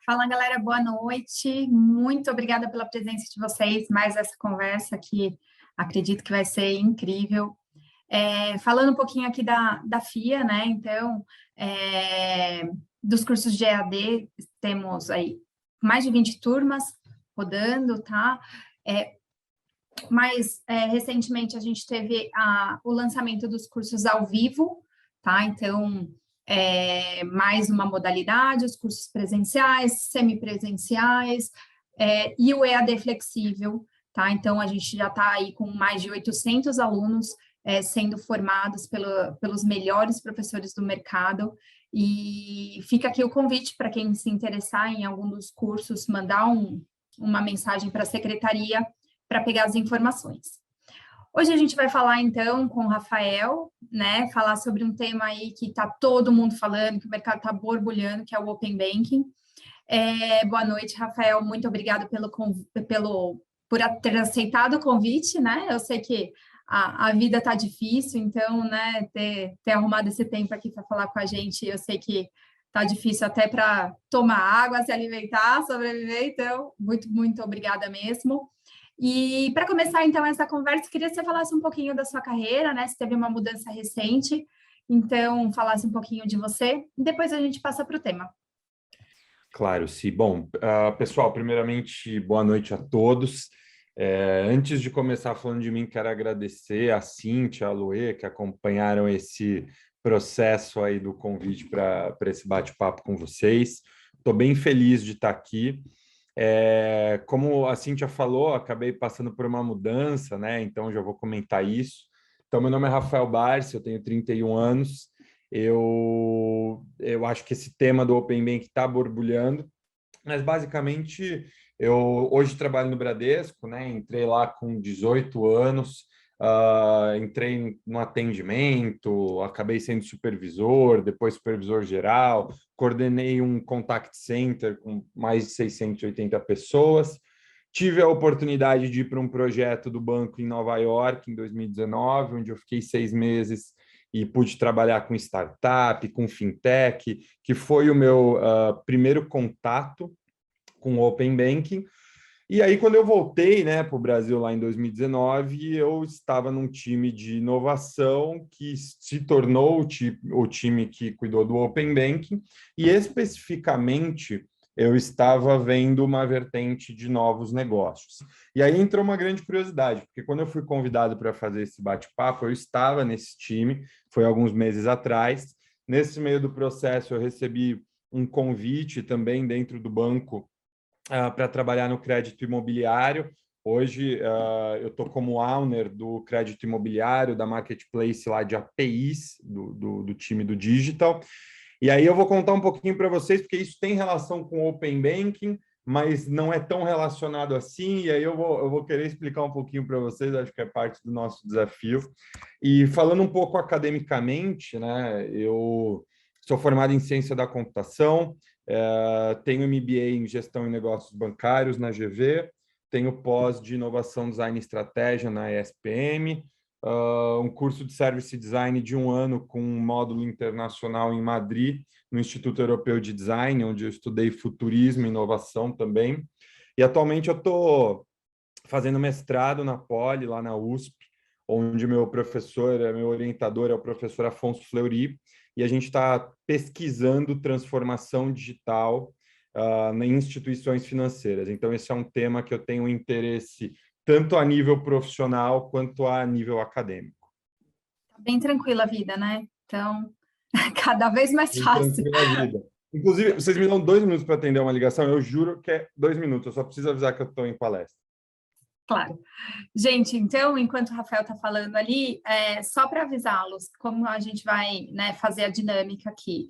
Fala, galera, boa noite. Muito obrigada pela presença de vocês, mais essa conversa que acredito que vai ser incrível. Falando um pouquinho aqui da FIA, né? Então, dos cursos de EAD, temos aí mais de 20 turmas rodando, tá? Recentemente a gente teve o lançamento dos cursos ao vivo, tá? Então, mais uma modalidade, os cursos presenciais, semipresenciais, e o EAD flexível, tá? Então, a gente já está aí com mais de 800 alunos sendo formados pelos melhores professores do mercado, e fica aqui o convite para quem se interessar em algum dos cursos, mandar uma mensagem para a secretaria para pegar as informações. Hoje a gente vai falar, então, com o Rafael, né, falar sobre um tema aí que está todo mundo falando, que o mercado está borbulhando, que é o Open Banking. Boa noite, Rafael, muito obrigada por ter aceitado o convite, né, eu sei que a vida está difícil, então, né, ter arrumado esse tempo aqui para falar com a gente, eu sei que está difícil até para tomar água, se alimentar, sobreviver, então, muito, muito obrigada mesmo. E para começar, então, essa conversa, queria que você falasse um pouquinho da sua carreira, né? Se teve uma mudança recente, então, falasse um pouquinho de você, e depois a gente passa para o tema. Claro, sim. Bom, pessoal, primeiramente, boa noite a todos. Antes de começar falando de mim, quero agradecer a Cíntia, a Loê, que acompanharam esse processo aí do convite para esse bate-papo com vocês. Estou bem feliz de estar aqui. Como a Cíntia falou, acabei passando por uma mudança, né? Então já vou comentar isso. Então, meu nome é Rafael Barsi, eu tenho 31 anos. Eu acho que esse tema do Open Bank está borbulhando, mas basicamente eu hoje trabalho no Bradesco, né? Entrei lá com 18 anos, entrei no atendimento, acabei sendo supervisor, depois supervisor geral, coordenei um contact center com mais de 680 pessoas. Tive a oportunidade de ir para um projeto do banco em Nova York em 2019, onde eu fiquei 6 meses e pude trabalhar com startup, com fintech, que foi o meu primeiro contato com o Open Banking. E aí, quando eu voltei, né, para o Brasil lá em 2019, eu estava num time de inovação que se tornou o time que cuidou do Open Banking, e especificamente eu estava vendo uma vertente de novos negócios. E aí entrou uma grande curiosidade, porque quando eu fui convidado para fazer esse bate-papo, eu estava nesse time, foi alguns meses atrás. Nesse meio do processo, eu recebi um convite também dentro do banco para trabalhar no crédito imobiliário. Hoje eu estou como owner do crédito imobiliário, da marketplace lá de APIs, do time do Digital. E aí eu vou contar um pouquinho para vocês, porque isso tem relação com Open Banking, mas não é tão relacionado assim, e aí eu vou querer explicar um pouquinho para vocês, acho que é parte do nosso desafio. E falando um pouco academicamente, né, eu sou formado em ciência da computação, tenho MBA em gestão e negócios bancários na GV, tenho pós de inovação, design e estratégia na ESPM, um curso de Service Design de 1 ano com um módulo internacional em Madrid, no Instituto Europeu de Design, onde eu estudei futurismo e inovação também. E atualmente eu estou fazendo mestrado na Poli, lá na USP, onde meu professor, meu orientador é o professor Afonso Fleury, e a gente está pesquisando transformação digital em instituições financeiras. Então, esse é um tema que eu tenho interesse tanto a nível profissional quanto a nível acadêmico. Tá bem tranquila a vida, né? Então, cada vez mais Bem fácil. tranquila a vida. Inclusive, vocês me dão 2 minutos para atender uma ligação, eu juro que é 2 minutos, eu só preciso avisar que eu estou em palestra. Claro. Gente, então, enquanto o Rafael está falando ali, só para avisá-los como a gente vai, né, fazer a dinâmica aqui.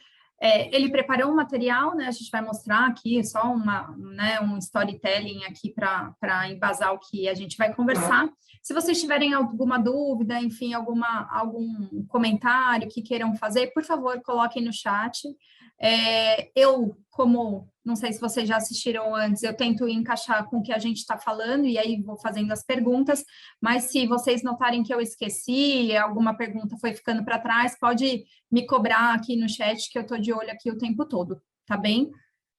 Ele preparou um material, né, a gente vai mostrar aqui só um storytelling aqui para embasar o que a gente vai conversar. Se vocês tiverem alguma dúvida, enfim, algum comentário que queiram fazer, por favor, coloquem no chat. Não sei se vocês já assistiram antes, eu tento encaixar com o que a gente está falando e aí vou fazendo as perguntas, mas se vocês notarem que eu esqueci, alguma pergunta foi ficando para trás, pode me cobrar aqui no chat, que eu estou de olho aqui o tempo todo, tá bem?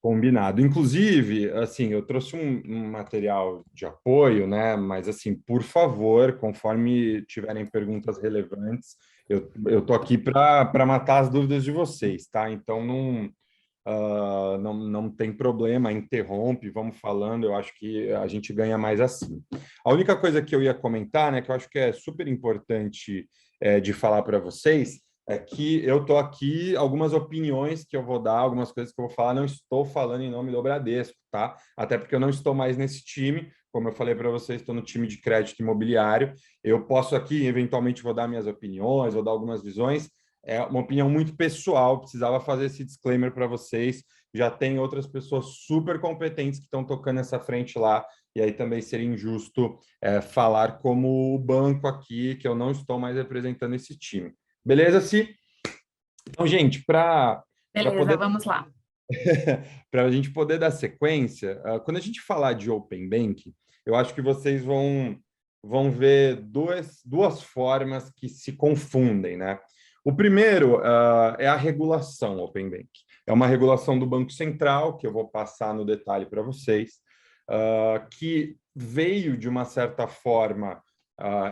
Combinado. Inclusive, assim, eu trouxe um material de apoio, né? Mas, assim, por favor, conforme tiverem perguntas relevantes, eu tô aqui para matar as dúvidas de vocês, tá? Então, não tem problema, interrompe, vamos falando, eu acho que a gente ganha mais assim. A única coisa que eu ia comentar, né, que eu acho que é super importante de falar para vocês, é que eu estou aqui, algumas opiniões que eu vou dar, algumas coisas que eu vou falar, não estou falando em nome do Bradesco, tá? Até porque eu não estou mais nesse time, como eu falei para vocês, estou no time de crédito imobiliário. Eu posso aqui, eventualmente, vou dar minhas opiniões, vou dar algumas visões. É uma opinião muito pessoal, precisava fazer esse disclaimer para vocês. Já tem outras pessoas super competentes que estão tocando essa frente lá, e aí também seria injusto falar como o banco aqui, que eu não estou mais representando esse time. Beleza, Si? Então, gente, para Beleza, poder vamos lá. para a gente poder dar sequência, quando a gente falar de Open Bank, eu acho que vocês vão ver duas formas que se confundem, né? O primeiro é a regulação Open Bank. É uma regulação do Banco Central, que eu vou passar no detalhe para vocês, que veio de uma certa forma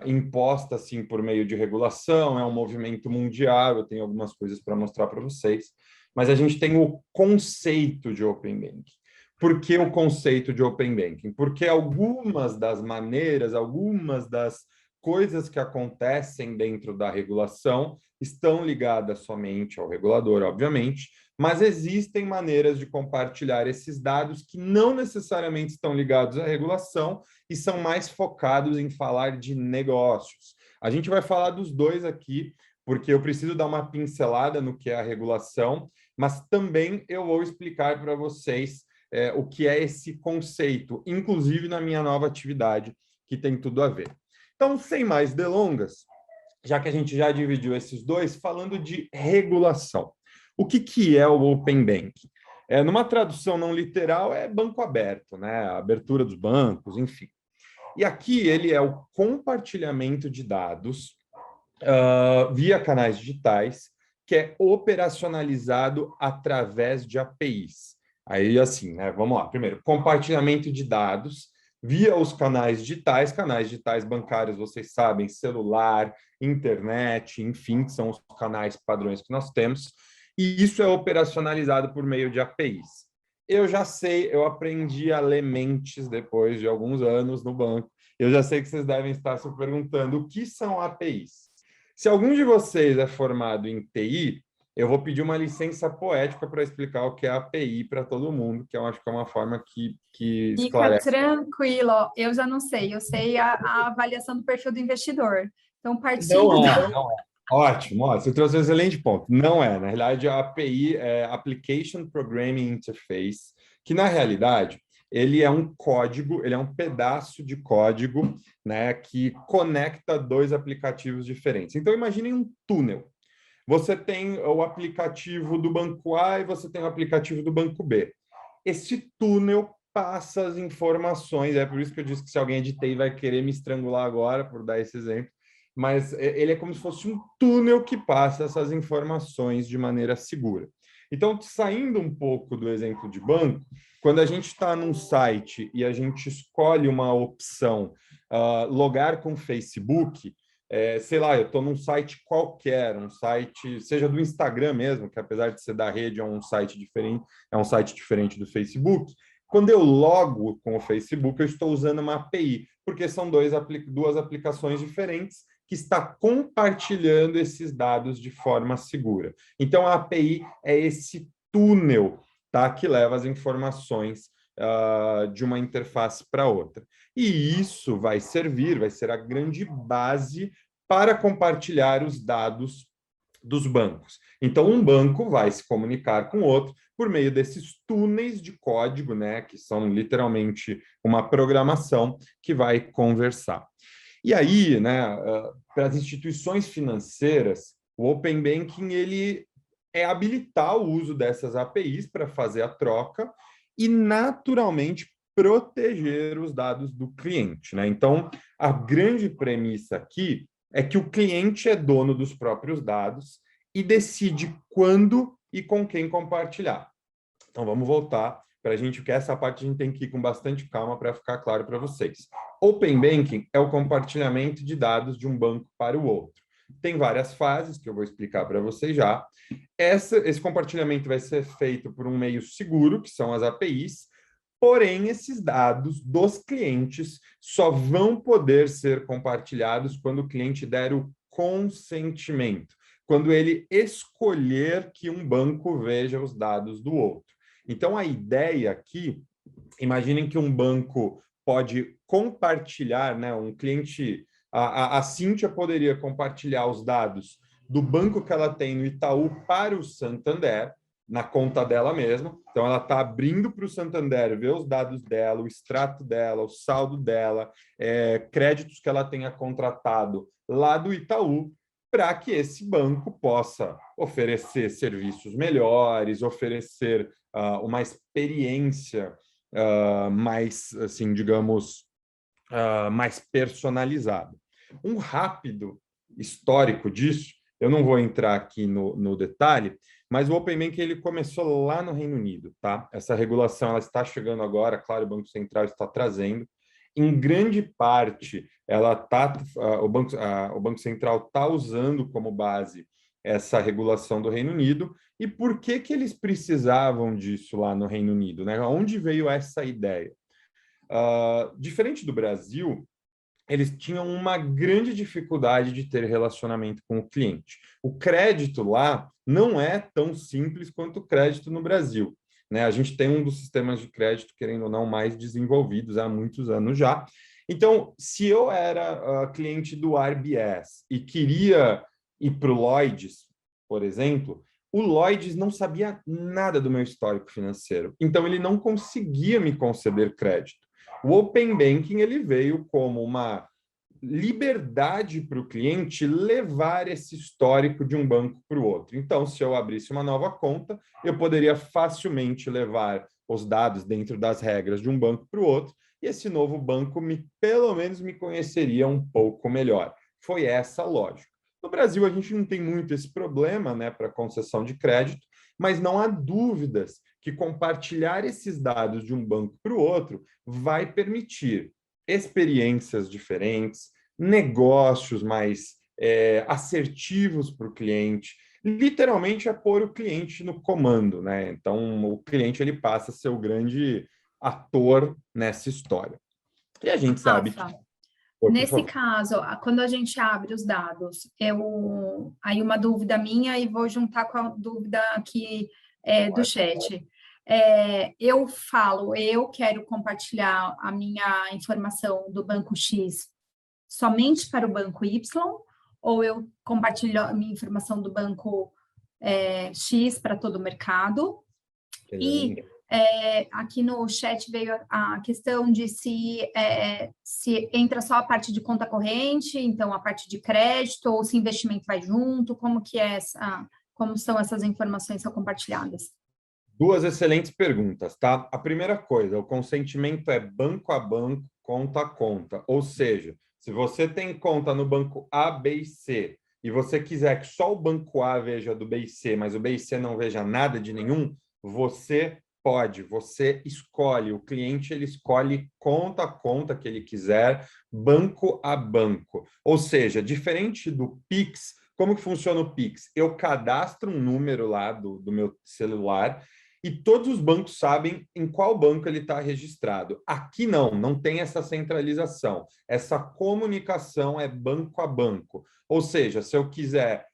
imposta assim por meio de regulação, é um movimento mundial, eu tenho algumas coisas para mostrar para vocês, mas a gente tem o conceito de Open Banking. Por que o conceito de Open Banking? Porque algumas das maneiras, algumas das coisas que acontecem dentro da regulação estão ligadas somente ao regulador, obviamente, mas existem maneiras de compartilhar esses dados que não necessariamente estão ligados à regulação e são mais focados em falar de negócios. A gente vai falar dos dois aqui, porque eu preciso dar uma pincelada no que é a regulação, mas também eu vou explicar para vocês o que é esse conceito, inclusive na minha nova atividade, que tem tudo a ver. Então, sem mais delongas, já que a gente já dividiu esses dois, falando de regulação. O que é o Open Banking? Numa tradução não literal, é banco aberto, né? A abertura dos bancos, enfim. E aqui ele é o compartilhamento de dados via canais digitais, que é operacionalizado através de APIs. Aí, assim, né? Vamos lá. Primeiro, compartilhamento de dados via os canais digitais bancários, vocês sabem, celular, internet, enfim, que são os canais padrões que nós temos, e isso é operacionalizado por meio de APIs. Eu já sei, eu aprendi a ler mentes depois de alguns anos no banco, eu já sei que vocês devem estar se perguntando o que são APIs. Se algum de vocês é formado em TI, eu vou pedir uma licença poética para explicar o que é API para todo mundo, que eu acho que é uma forma que Fica esclarece. tranquilo, ó, eu já não sei, eu sei a avaliação do perfil do investidor. Então, partindo Não do... é, não é. Ótimo, ó, você trouxe um excelente ponto. Não é, na realidade, a API é Application Programming Interface, que na realidade ele é um código, ele é um pedaço de código, né, que conecta dois aplicativos diferentes. Então, imaginem um túnel. Você tem o aplicativo do banco A e você tem o aplicativo do banco B. Esse túnel passa as informações, é por isso que eu disse que se alguém é de TI vai querer me estrangular agora, por dar esse exemplo, mas ele é como se fosse um túnel que passa essas informações de maneira segura. Então, saindo um pouco do exemplo de banco, quando a gente está num site e a gente escolhe uma opção logar com Facebook, sei lá, eu estou num site qualquer, um site, seja do Instagram mesmo, que apesar de ser da rede, é um site diferente do Facebook. Quando eu logo com o Facebook, eu estou usando uma API, porque são duas aplicações diferentes que está compartilhando esses dados de forma segura. Então, a API é esse túnel, tá, que leva as informações de uma interface para outra. E isso vai ser a grande base para compartilhar os dados dos bancos. Então, um banco vai se comunicar com outro por meio desses túneis de código, né, que são literalmente uma programação que vai conversar. E aí, né, para as instituições financeiras, o Open Banking ele é habilitar o uso dessas APIs para fazer a troca e, naturalmente, proteger os dados do cliente, né? Então, a grande premissa aqui é que o cliente é dono dos próprios dados e decide quando e com quem compartilhar. Então, vamos voltar para a gente, porque essa parte a gente tem que ir com bastante calma para ficar claro para vocês. Open Banking é o compartilhamento de dados de um banco para o outro. Tem várias fases que eu vou explicar para vocês já. Esse compartilhamento vai ser feito por um meio seguro, que são as APIs, porém, esses dados dos clientes só vão poder ser compartilhados quando o cliente der o consentimento, quando ele escolher que um banco veja os dados do outro. Então, a ideia aqui, imaginem que um banco pode compartilhar, né, um cliente, a Cíntia poderia compartilhar os dados do banco que ela tem no Itaú para o Santander, na conta dela mesma. Então, ela está abrindo para o Santander, ver os dados dela, o extrato dela, o saldo dela, créditos que ela tenha contratado lá do Itaú, para que esse banco possa oferecer serviços melhores, oferecer uma experiência mais, assim, digamos, mais personalizada. Um rápido histórico disso, eu não vou entrar aqui no detalhe, mas o Open Banking ele começou lá no Reino Unido, tá? Essa regulação ela está chegando agora, claro, o Banco Central está trazendo. Em grande parte, o Banco Central está usando como base essa regulação do Reino Unido. E por que que eles precisavam disso lá no Reino Unido, né? Onde veio essa ideia? Diferente do Brasil, eles tinham uma grande dificuldade de ter relacionamento com o cliente. O crédito lá não é tão simples quanto o crédito no Brasil, né? A gente tem um dos sistemas de crédito, querendo ou não, mais desenvolvidos há muitos anos já. Então, se eu era cliente do RBS e queria ir para o Lloyds, por exemplo, o Lloyds não sabia nada do meu histórico financeiro, então ele não conseguia me conceder crédito. O Open Banking ele veio como uma liberdade para o cliente levar esse histórico de um banco para o outro. Então, se eu abrisse uma nova conta, eu poderia facilmente levar os dados dentro das regras de um banco para o outro, e esse novo banco pelo menos me conheceria um pouco melhor. Foi essa a lógica. No Brasil, a gente não tem muito esse problema, né, para concessão de crédito, mas não há dúvidas que compartilhar esses dados de um banco para o outro vai permitir experiências diferentes, negócios mais assertivos para o cliente. Literalmente é pôr o cliente no comando, né? Então, o cliente ele passa a ser o grande ator nessa história. E a gente sabe que... Rafa, nesse caso, quando a gente abre os dados, aí uma dúvida minha e vou juntar com a dúvida aqui do chat. Eu falo, eu quero compartilhar a minha informação do banco X somente para o banco Y, ou eu compartilho a minha informação do banco X para todo o mercado? E aqui no chat veio a questão de se entra só a parte de conta corrente, então a parte de crédito, ou se investimento vai junto, como são essas informações que são compartilhadas? Duas excelentes perguntas, tá? A primeira coisa, o consentimento é banco a banco, conta a conta. Ou seja, se você tem conta no banco A, B e C, e você quiser que só o banco A veja do B e C, mas o B e C não veja nada de nenhum, você pode, você escolhe, o cliente ele escolhe conta a conta que ele quiser, banco a banco. Ou seja, diferente do Pix, como que funciona o Pix? Eu cadastro um número lá do meu celular e todos os bancos sabem em qual banco ele está registrado. Aqui não tem essa centralização. Essa comunicação é banco a banco. Ou seja, se eu quiser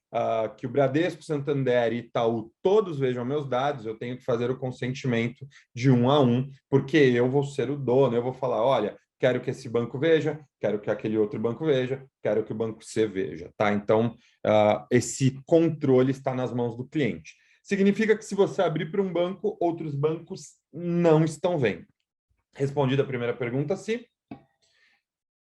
que o Bradesco, Santander e Itaú todos vejam meus dados, eu tenho que fazer o consentimento de um a um, porque eu vou ser o dono, eu vou falar, olha, quero que esse banco veja, quero que aquele outro banco veja, quero que o banco C veja, tá? Então, esse controle está nas mãos do cliente. Significa que se você abrir para um banco, outros bancos não estão vendo. Respondida a primeira pergunta, sim.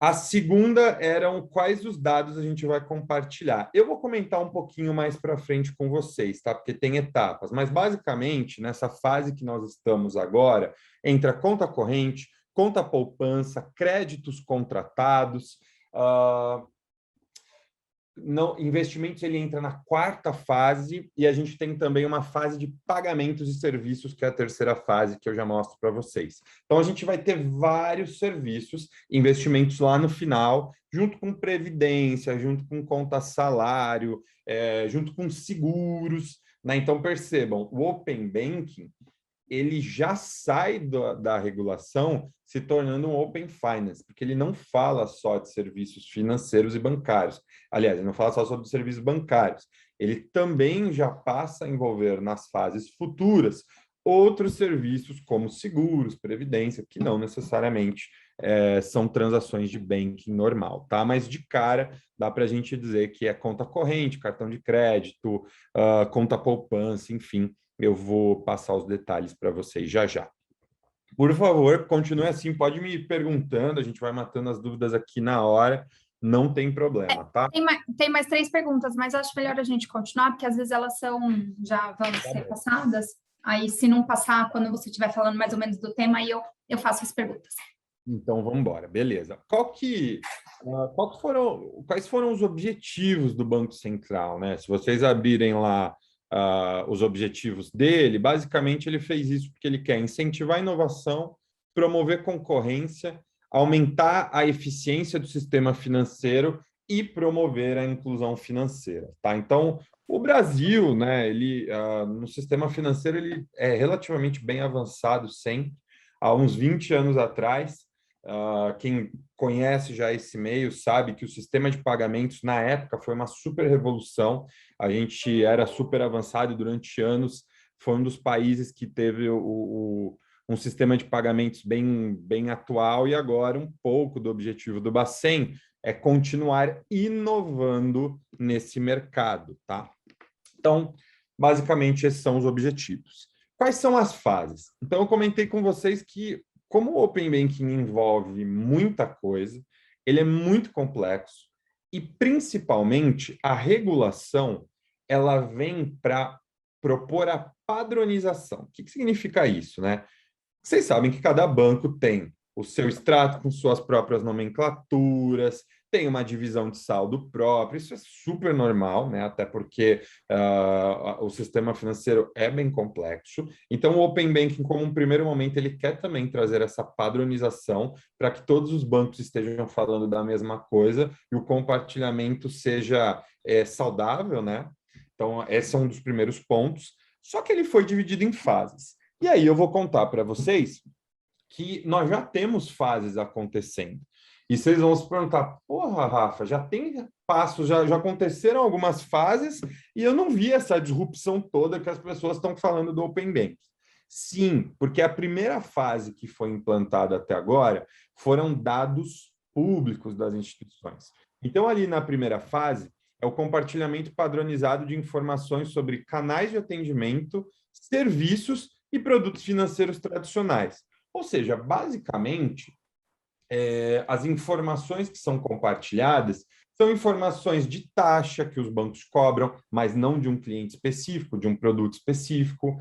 A segunda eram quais os dados a gente vai compartilhar. Eu vou comentar um pouquinho mais para frente com vocês, tá? Porque tem etapas, mas basicamente, nessa fase que nós estamos agora, entra conta corrente, conta poupança, créditos contratados, não, investimentos ele entra na quarta fase e a gente tem também uma fase de pagamentos e serviços, que é a terceira fase, que eu já mostro para vocês. Então, a gente vai ter vários serviços, investimentos lá no final, junto com previdência, junto com conta salário, junto com seguros, né? Então, percebam, o Open Banking, ele já sai da regulação se tornando um Open Finance, porque ele não fala só de serviços financeiros e bancários. Aliás, ele não fala só sobre serviços bancários. Ele também já passa a envolver nas fases futuras outros serviços como seguros, previdência, que não necessariamente são transações de banking normal, tá? Mas de cara dá para a gente dizer que é conta corrente, cartão de crédito, conta poupança, enfim. Eu vou passar os detalhes para vocês já já. Por favor, continue assim, pode me ir perguntando, a gente vai matando as dúvidas aqui na hora, não tem problema, tá? Tem mais 3 perguntas, mas acho melhor a gente continuar, porque às vezes elas já vão ser passadas. Aí, se não passar, quando você estiver falando mais ou menos do tema, aí eu faço as perguntas. Então, vamos embora, beleza. Quais foram os objetivos do Banco Central, né? Se vocês abrirem lá os objetivos dele, basicamente ele fez isso porque ele quer incentivar a inovação, promover concorrência, aumentar a eficiência do sistema financeiro e promover a inclusão financeira, tá? Então, o Brasil, né, no sistema financeiro, ele é relativamente bem avançado sempre. Há uns 20 anos atrás, quem conhece já esse meio sabe que o sistema de pagamentos, na época, foi uma super revolução. A gente era super avançado e durante anos foi um dos países que teve um sistema de pagamentos bem atual, e agora um pouco do objetivo do Bacen é continuar inovando nesse mercado, tá? Então, basicamente, esses são os objetivos. Quais são as fases? Então, eu comentei com vocês que, como o Open Banking envolve muita coisa, ele é muito complexo e, principalmente, a regulação ela vem para propor a padronização. O que significa isso, né? Vocês sabem que cada banco tem o seu extrato com suas próprias nomenclaturas, tem uma divisão de saldo próprio, isso é super normal, né? Até porque o sistema financeiro é bem complexo. Então, o Open Banking, como um primeiro momento, ele quer também trazer essa padronização para que todos os bancos estejam falando da mesma coisa e o compartilhamento seja saudável, né? Então, esse é um dos primeiros pontos. Só que ele foi dividido em fases. E aí eu vou contar para vocês que nós já temos fases acontecendo. E vocês vão se perguntar, porra, Rafa, já tem passos, já aconteceram algumas fases e eu não vi essa disrupção toda que as pessoas estão falando do Open Banking. Sim, porque a primeira fase que foi implantada até agora foram dados públicos das instituições. Então, ali na primeira fase, é o compartilhamento padronizado de informações sobre canais de atendimento, serviços e produtos financeiros tradicionais. Ou seja, basicamente, as informações que são compartilhadas são informações de taxa que os bancos cobram, mas não de um cliente específico, de um produto específico,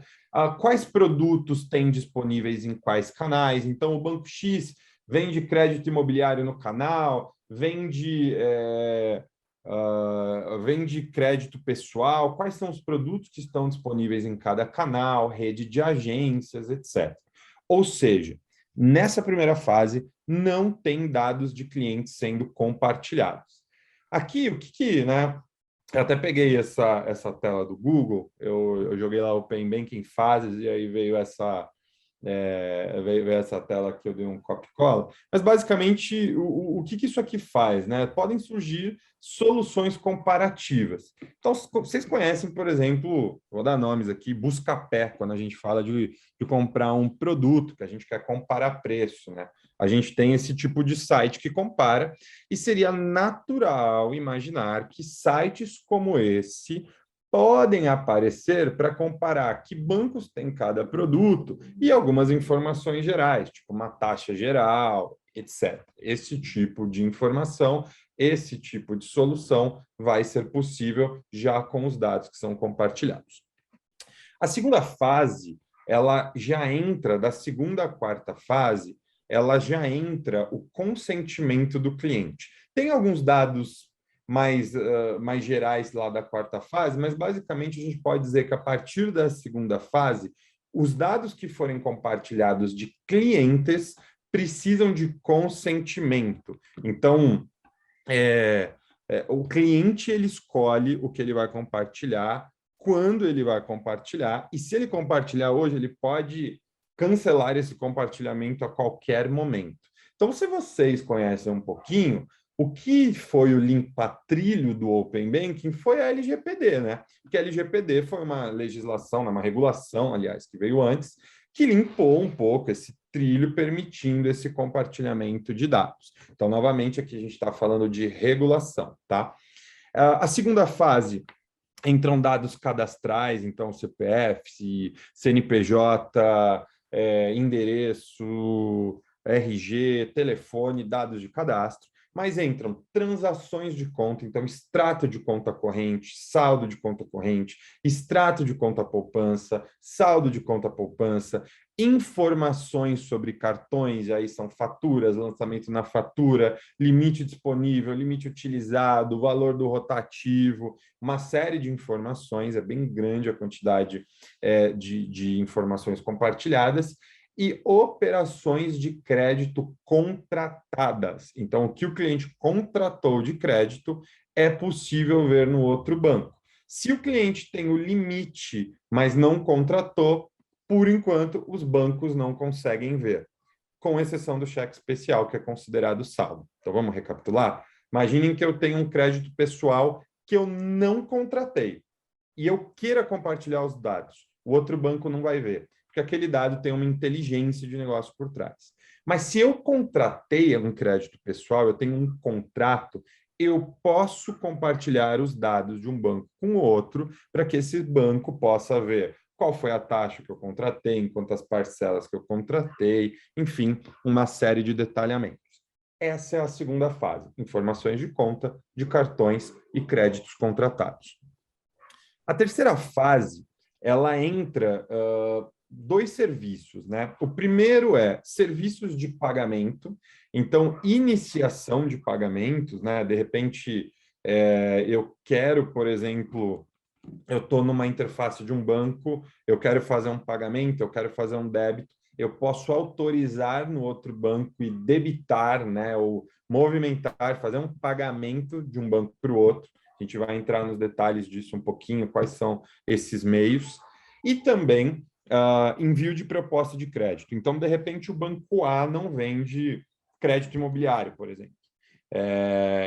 quais produtos têm disponíveis em quais canais. Então, o Banco X vende crédito imobiliário no canal, vende crédito pessoal, quais são os produtos que estão disponíveis em cada canal, rede de agências, etc. Ou seja, nessa primeira fase, não tem dados de clientes sendo compartilhados. Aqui, né? Eu até peguei essa tela do Google, eu joguei lá o Open Banking fases e aí veio essa tela que eu dei um copy-cola, mas basicamente o que isso aqui faz, né? Podem surgir soluções comparativas. Então, vocês conhecem, por exemplo, vou dar nomes aqui, Buscapé, quando a gente fala de comprar um produto, que a gente quer comparar preço, né? A gente tem esse tipo de site que compara, e seria natural imaginar que sites como esse podem aparecer para comparar que bancos tem cada produto e algumas informações gerais, tipo uma taxa geral, etc. Esse tipo de informação, esse tipo de solução vai ser possível já com os dados que são compartilhados. A segunda fase, ela já entra, da segunda à quarta fase, ela já entra o consentimento do cliente. Tem alguns dados mais gerais lá da quarta fase, mas basicamente a gente pode dizer que a partir da segunda fase, os dados que forem compartilhados de clientes precisam de consentimento. Então, o cliente ele escolhe o que ele vai compartilhar, quando ele vai compartilhar, e se ele compartilhar hoje, ele pode cancelar esse compartilhamento a qualquer momento. Então, se vocês conhecem um pouquinho, o que foi o limpa-trilho do Open Banking foi a LGPD, né? Porque a LGPD foi uma legislação, uma regulação, aliás, que veio antes, que limpou um pouco esse trilho, permitindo esse compartilhamento de dados. Então, novamente, aqui a gente está falando de regulação, tá? A segunda fase entram dados cadastrais, então CPF, CNPJ, endereço, RG, telefone, dados de cadastro, mas entram transações de conta, então extrato de conta corrente, saldo de conta corrente, extrato de conta poupança, saldo de conta poupança, informações sobre cartões, e aí são faturas, lançamento na fatura, limite disponível, limite utilizado, valor do rotativo, uma série de informações, é bem grande a quantidade de informações compartilhadas, e operações de crédito contratadas. Então, o que o cliente contratou de crédito é possível ver no outro banco. Se o cliente tem o limite, mas não contratou, por enquanto, os bancos não conseguem ver, com exceção do cheque especial, que é considerado saldo. Então, vamos recapitular? Imaginem que eu tenho um crédito pessoal que eu não contratei e eu queira compartilhar os dados. O outro banco não vai ver, porque aquele dado tem uma inteligência de negócio por trás. Mas se eu contratei um crédito pessoal, eu tenho um contrato, eu posso compartilhar os dados de um banco com o outro para que esse banco possa ver qual foi a taxa que eu contratei, em quantas parcelas que eu contratei, enfim, uma série de detalhamentos. Essa é a segunda fase, informações de conta, de cartões e créditos contratados. A terceira fase, ela entra dois serviços, né? O primeiro é serviços de pagamento, então, iniciação de pagamentos, né? De repente, eu quero, por exemplo, eu estou numa interface de um banco, eu quero fazer um pagamento, eu quero fazer um débito, eu posso autorizar no outro banco e debitar, né, ou movimentar, fazer um pagamento de um banco para o outro. A gente vai entrar nos detalhes disso um pouquinho, quais são esses meios. E também envio de proposta de crédito. Então, de repente, o banco A não vende crédito imobiliário, por exemplo.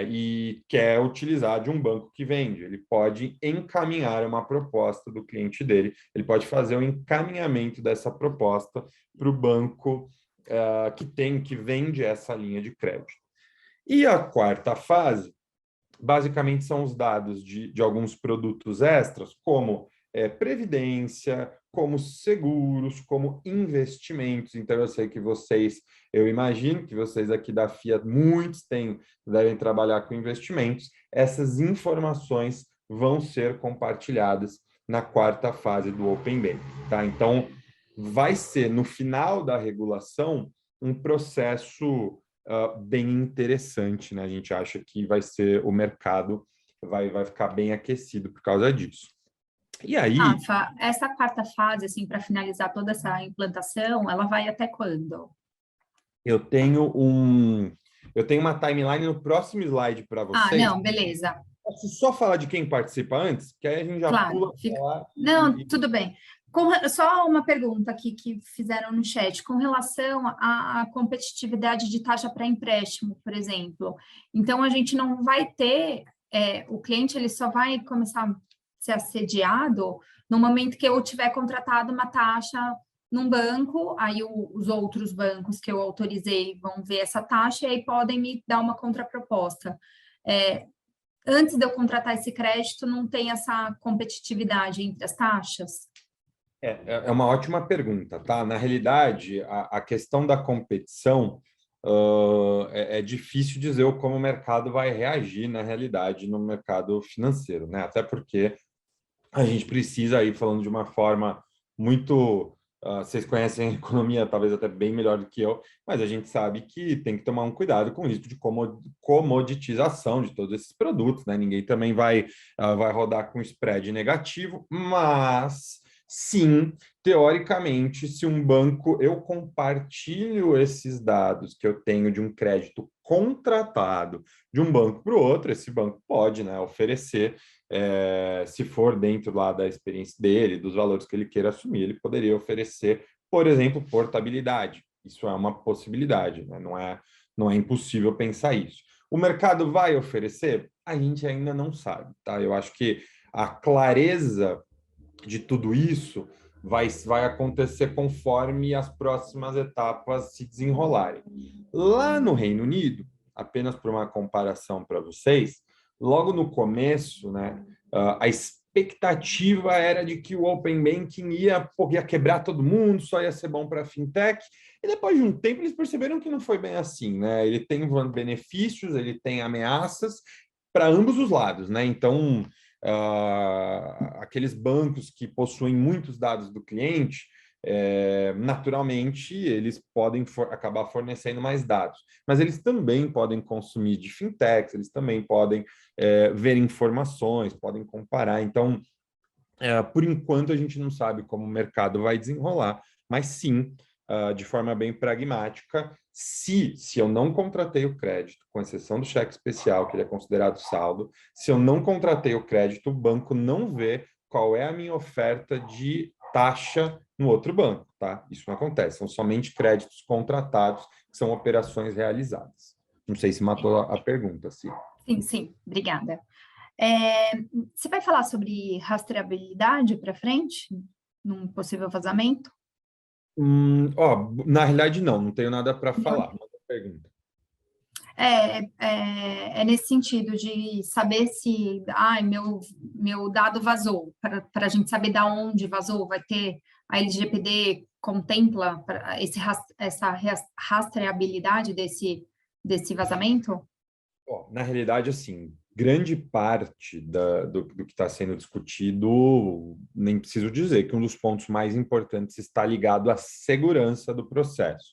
E quer utilizar de um banco que vende. Ele pode encaminhar uma proposta do cliente dele, ele pode fazer o encaminhamento dessa proposta para o banco que vende essa linha de crédito. E a quarta fase, basicamente, são os dados de alguns produtos extras, como previdência, como seguros, como investimentos. Então, eu imagino que vocês aqui da Fiat, muitos devem trabalhar com investimentos. Essas informações vão ser compartilhadas na quarta fase do Open Banking, tá? Então, vai ser, no final da regulação, um processo bem interessante, né? A gente acha que o mercado vai ficar bem aquecido por causa disso. E aí... Rafa, essa quarta fase, assim, para finalizar toda essa implantação, ela vai até quando? Eu tenho uma timeline no próximo slide para vocês. Não, beleza. Posso só falar de quem participa antes? Que aí a gente já pula. Não, tudo bem. Só uma pergunta aqui que fizeram no chat, com relação à competitividade de taxa para empréstimo, por exemplo. Então, a gente não vai ter, o cliente ele só vai começar a ser assediado no momento que eu tiver contratado uma taxa num banco, aí os outros bancos que eu autorizei vão ver essa taxa e aí podem me dar uma contraproposta. Antes de eu contratar esse crédito, não tem essa competitividade entre as taxas? É uma ótima pergunta, tá? Na realidade, a questão da competição é difícil dizer como o mercado vai reagir, na realidade, no mercado financeiro, né? Até porque a gente precisa, aí falando de uma forma muito vocês conhecem a economia talvez até bem melhor do que eu, mas a gente sabe que tem que tomar um cuidado com o risco de comoditização de todos esses produtos, né? Ninguém também vai rodar com spread negativo, mas sim, teoricamente, se um banco, eu compartilho esses dados que eu tenho de um crédito contratado de um banco para o outro, esse banco pode, né, oferecer, se for dentro lá da experiência dele, dos valores que ele queira assumir, ele poderia oferecer, por exemplo, portabilidade. Isso é uma possibilidade, né? Não é impossível pensar isso. O mercado vai oferecer? A gente ainda não sabe, tá? Eu acho que a clareza de tudo isso vai acontecer conforme as próximas etapas se desenrolarem. Lá no Reino Unido, apenas por uma comparação para vocês, logo no começo, né, a expectativa era de que o Open Banking ia quebrar todo mundo, só ia ser bom para a fintech, e depois de um tempo eles perceberam que não foi bem assim, né? Ele tem benefícios, ele tem ameaças para ambos os lados, né? Então, aqueles bancos que possuem muitos dados do cliente, naturalmente, eles podem acabar fornecendo mais dados, mas eles também podem consumir de fintechs, eles também podem ver informações, podem comparar. Então, por enquanto, a gente não sabe como o mercado vai desenrolar, mas sim, de forma bem pragmática, se eu não contratei o crédito, com exceção do cheque especial, que ele é considerado saldo, se eu não contratei o crédito, o banco não vê qual é a minha oferta de taxa no outro banco, tá? Isso não acontece, são somente créditos contratados, que são operações realizadas. Não sei se matou a pergunta, Sim. Sim, sim, obrigada. Você vai falar sobre rastreabilidade para frente, num possível vazamento? Na realidade, não tenho nada para falar. Manda pergunta. É nesse sentido de saber se meu dado vazou, para a gente saber de onde vazou, vai ter a LGPD contempla essa rastreabilidade desse vazamento? Na realidade, assim, grande parte do que está sendo discutido, nem preciso dizer que um dos pontos mais importantes está ligado à segurança do processo.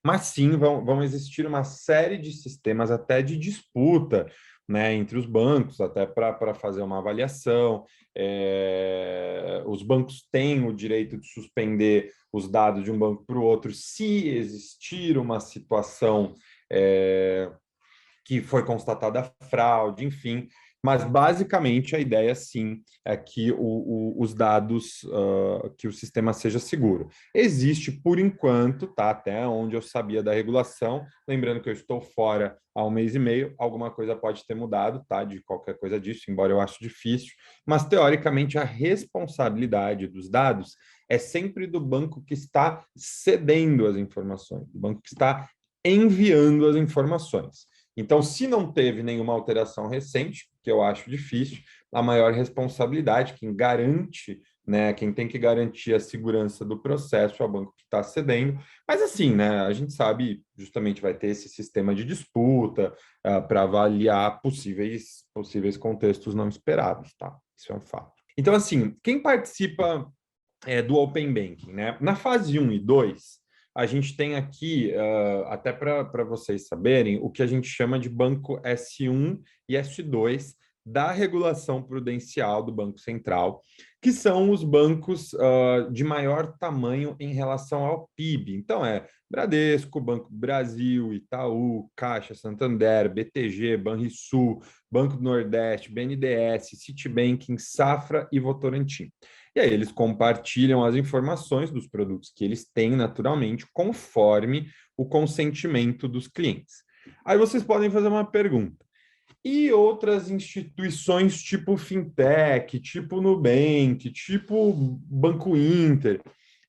Mas sim, vão existir uma série de sistemas até de disputa, né, entre os bancos, até para fazer uma avaliação. Os bancos têm o direito de suspender os dados de um banco para o outro se existir uma situação que foi constatada fraude, enfim. Mas, basicamente, a ideia, sim, é que os dados, que o sistema seja seguro. Existe, por enquanto, tá, até onde eu sabia da regulação, lembrando que eu estou fora há um mês e meio, alguma coisa pode ter mudado, tá, de qualquer coisa disso, embora eu acho difícil, mas, teoricamente, a responsabilidade dos dados é sempre do banco que está cedendo as informações, do banco que está enviando as informações. Então, se não teve nenhuma alteração recente, que eu acho difícil, a maior responsabilidade, quem garante, né, quem tem que garantir a segurança do processo é o banco que está cedendo. Mas assim, né, a gente sabe, justamente vai ter esse sistema de disputa para avaliar possíveis contextos não esperados, tá? Isso é um fato. Então, assim, quem participa do Open Banking, né? Na fase 1 e 2, a gente tem aqui, até para vocês saberem, o que a gente chama de banco S1 e S2 da regulação prudencial do Banco Central, que são os bancos de maior tamanho em relação ao PIB. Então, Bradesco, Banco do Brasil, Itaú, Caixa, Santander, BTG, Banrisul, Banco do Nordeste, BNDES, Citibank, Safra e Votorantim. E aí eles compartilham as informações dos produtos que eles têm naturalmente, conforme o consentimento dos clientes. Aí vocês podem fazer uma pergunta. E outras instituições tipo Fintech, tipo Nubank, tipo Banco Inter,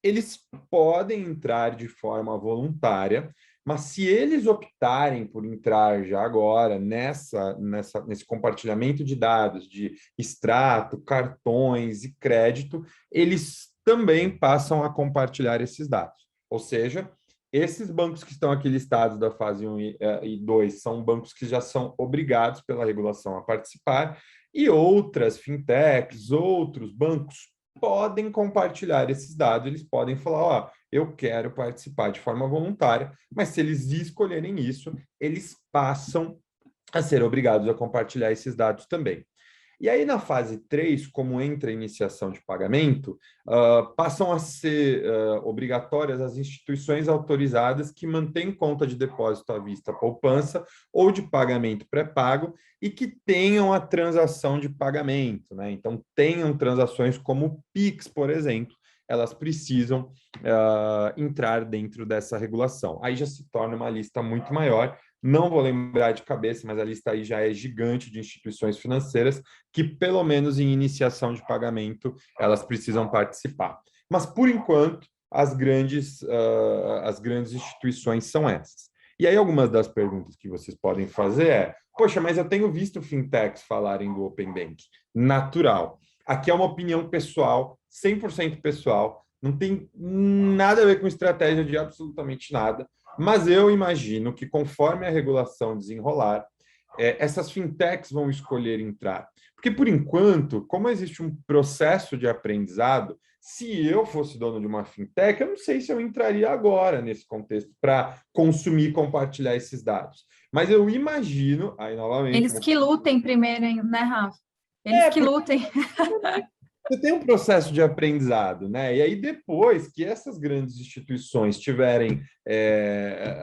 eles podem entrar de forma voluntária, mas se eles optarem por entrar já agora nesse compartilhamento de dados de extrato, cartões e crédito, eles também passam a compartilhar esses dados. Ou seja, esses bancos que estão aqui listados da fase 1 e 2 são bancos que já são obrigados pela regulação a participar, e outras fintechs, outros bancos podem compartilhar esses dados, eles podem falar, ó, eu quero participar de forma voluntária, mas se eles escolherem isso, eles passam a ser obrigados a compartilhar esses dados também. E aí, na fase 3, como entra a iniciação de pagamento, passam a ser obrigatórias as instituições autorizadas que mantêm conta de depósito à vista, poupança ou de pagamento pré-pago e que tenham a transação de pagamento, né? Então, tenham transações como o Pix, por exemplo, elas precisam entrar dentro dessa regulação. Aí já se torna uma lista muito maior. Não vou lembrar de cabeça, mas a lista aí já é gigante de instituições financeiras que, pelo menos em iniciação de pagamento, elas precisam participar. Mas, por enquanto, as grandes instituições são essas. E aí, algumas das perguntas que vocês podem fazer é, poxa, mas eu tenho visto fintechs falarem do Open Bank. Natural. Aqui é uma opinião pessoal, 100% pessoal, não tem nada a ver com estratégia de absolutamente nada, mas eu imagino que conforme a regulação desenrolar, essas fintechs vão escolher entrar. Porque, por enquanto, como existe um processo de aprendizado, se eu fosse dono de uma fintech, eu não sei se eu entraria agora nesse contexto para consumir e compartilhar esses dados. Mas eu imagino, aí novamente... Eles que lutem primeiro, né, Rafa? Eles que Porque lutem. você tem um processo de aprendizado, né? E aí, depois que essas grandes instituições tiverem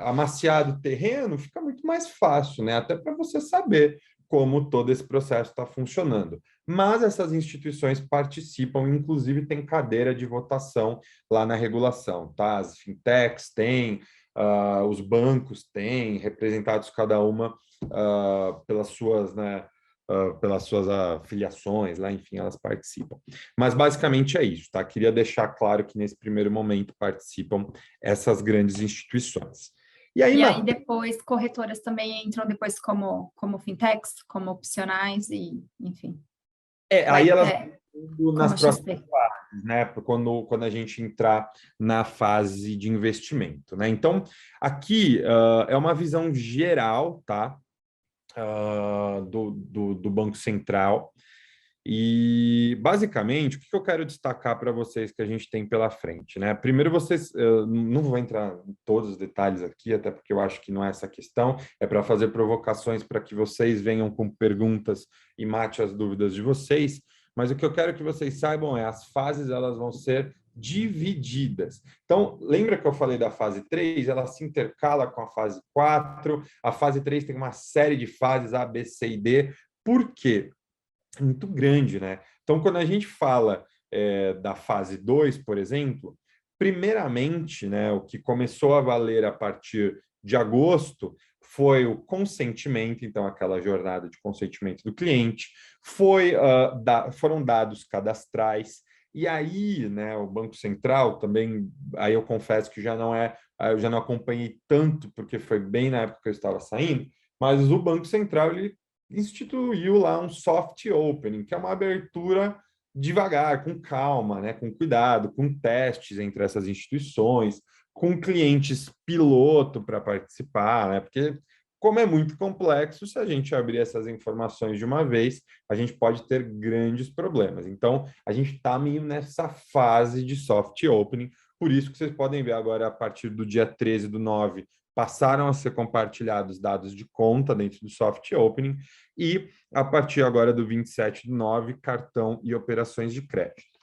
amaciado o terreno, fica muito mais fácil, né? Até para você saber como todo esse processo está funcionando. Mas essas instituições participam, inclusive tem cadeira de votação lá na regulação, tá? As fintechs têm, os bancos têm, representados cada uma pelas suas, né? Pelas suas afiliações, lá, enfim, elas participam. Mas basicamente é isso, tá? Queria deixar claro que nesse primeiro momento participam essas grandes instituições. E aí depois corretoras também entram depois como fintechs, como opcionais e, enfim. Aí elas nas como próximas fases, né? Quando a gente entrar na fase de investimento, né? Então, aqui é uma visão geral, tá? Do Banco Central. E, basicamente, o que eu quero destacar para vocês que a gente tem pela frente, né? Primeiro, eu não vou entrar em todos os detalhes aqui, até porque eu acho que não é essa a questão, é para fazer provocações para que vocês venham com perguntas e mate as dúvidas de vocês, mas o que eu quero que vocês saibam é as fases, elas vão ser divididas. Então, lembra que eu falei da fase 3? Ela se intercala com a fase 4. A fase 3 tem uma série de fases A, B, C e D. Por quê? Muito grande, né? Então, quando a gente fala da fase 2, por exemplo, primeiramente, né, o que começou a valer a partir de agosto foi o consentimento, então aquela jornada de consentimento do cliente, foram dados cadastrais, e aí, né, o Banco Central também, aí eu confesso que eu já não acompanhei tanto, porque foi bem na época que eu estava saindo, mas o Banco Central, ele instituiu lá um soft opening, que é uma abertura devagar, com calma, né, com cuidado, com testes entre essas instituições, com clientes piloto para participar, né, porque como é muito complexo, se a gente abrir essas informações de uma vez, a gente pode ter grandes problemas. Então, a gente está meio nessa fase de soft opening, por isso que vocês podem ver agora, a partir do dia 13/9, passaram a ser compartilhados dados de conta dentro do soft opening e, a partir agora do 27/9, cartão e operações de crédito.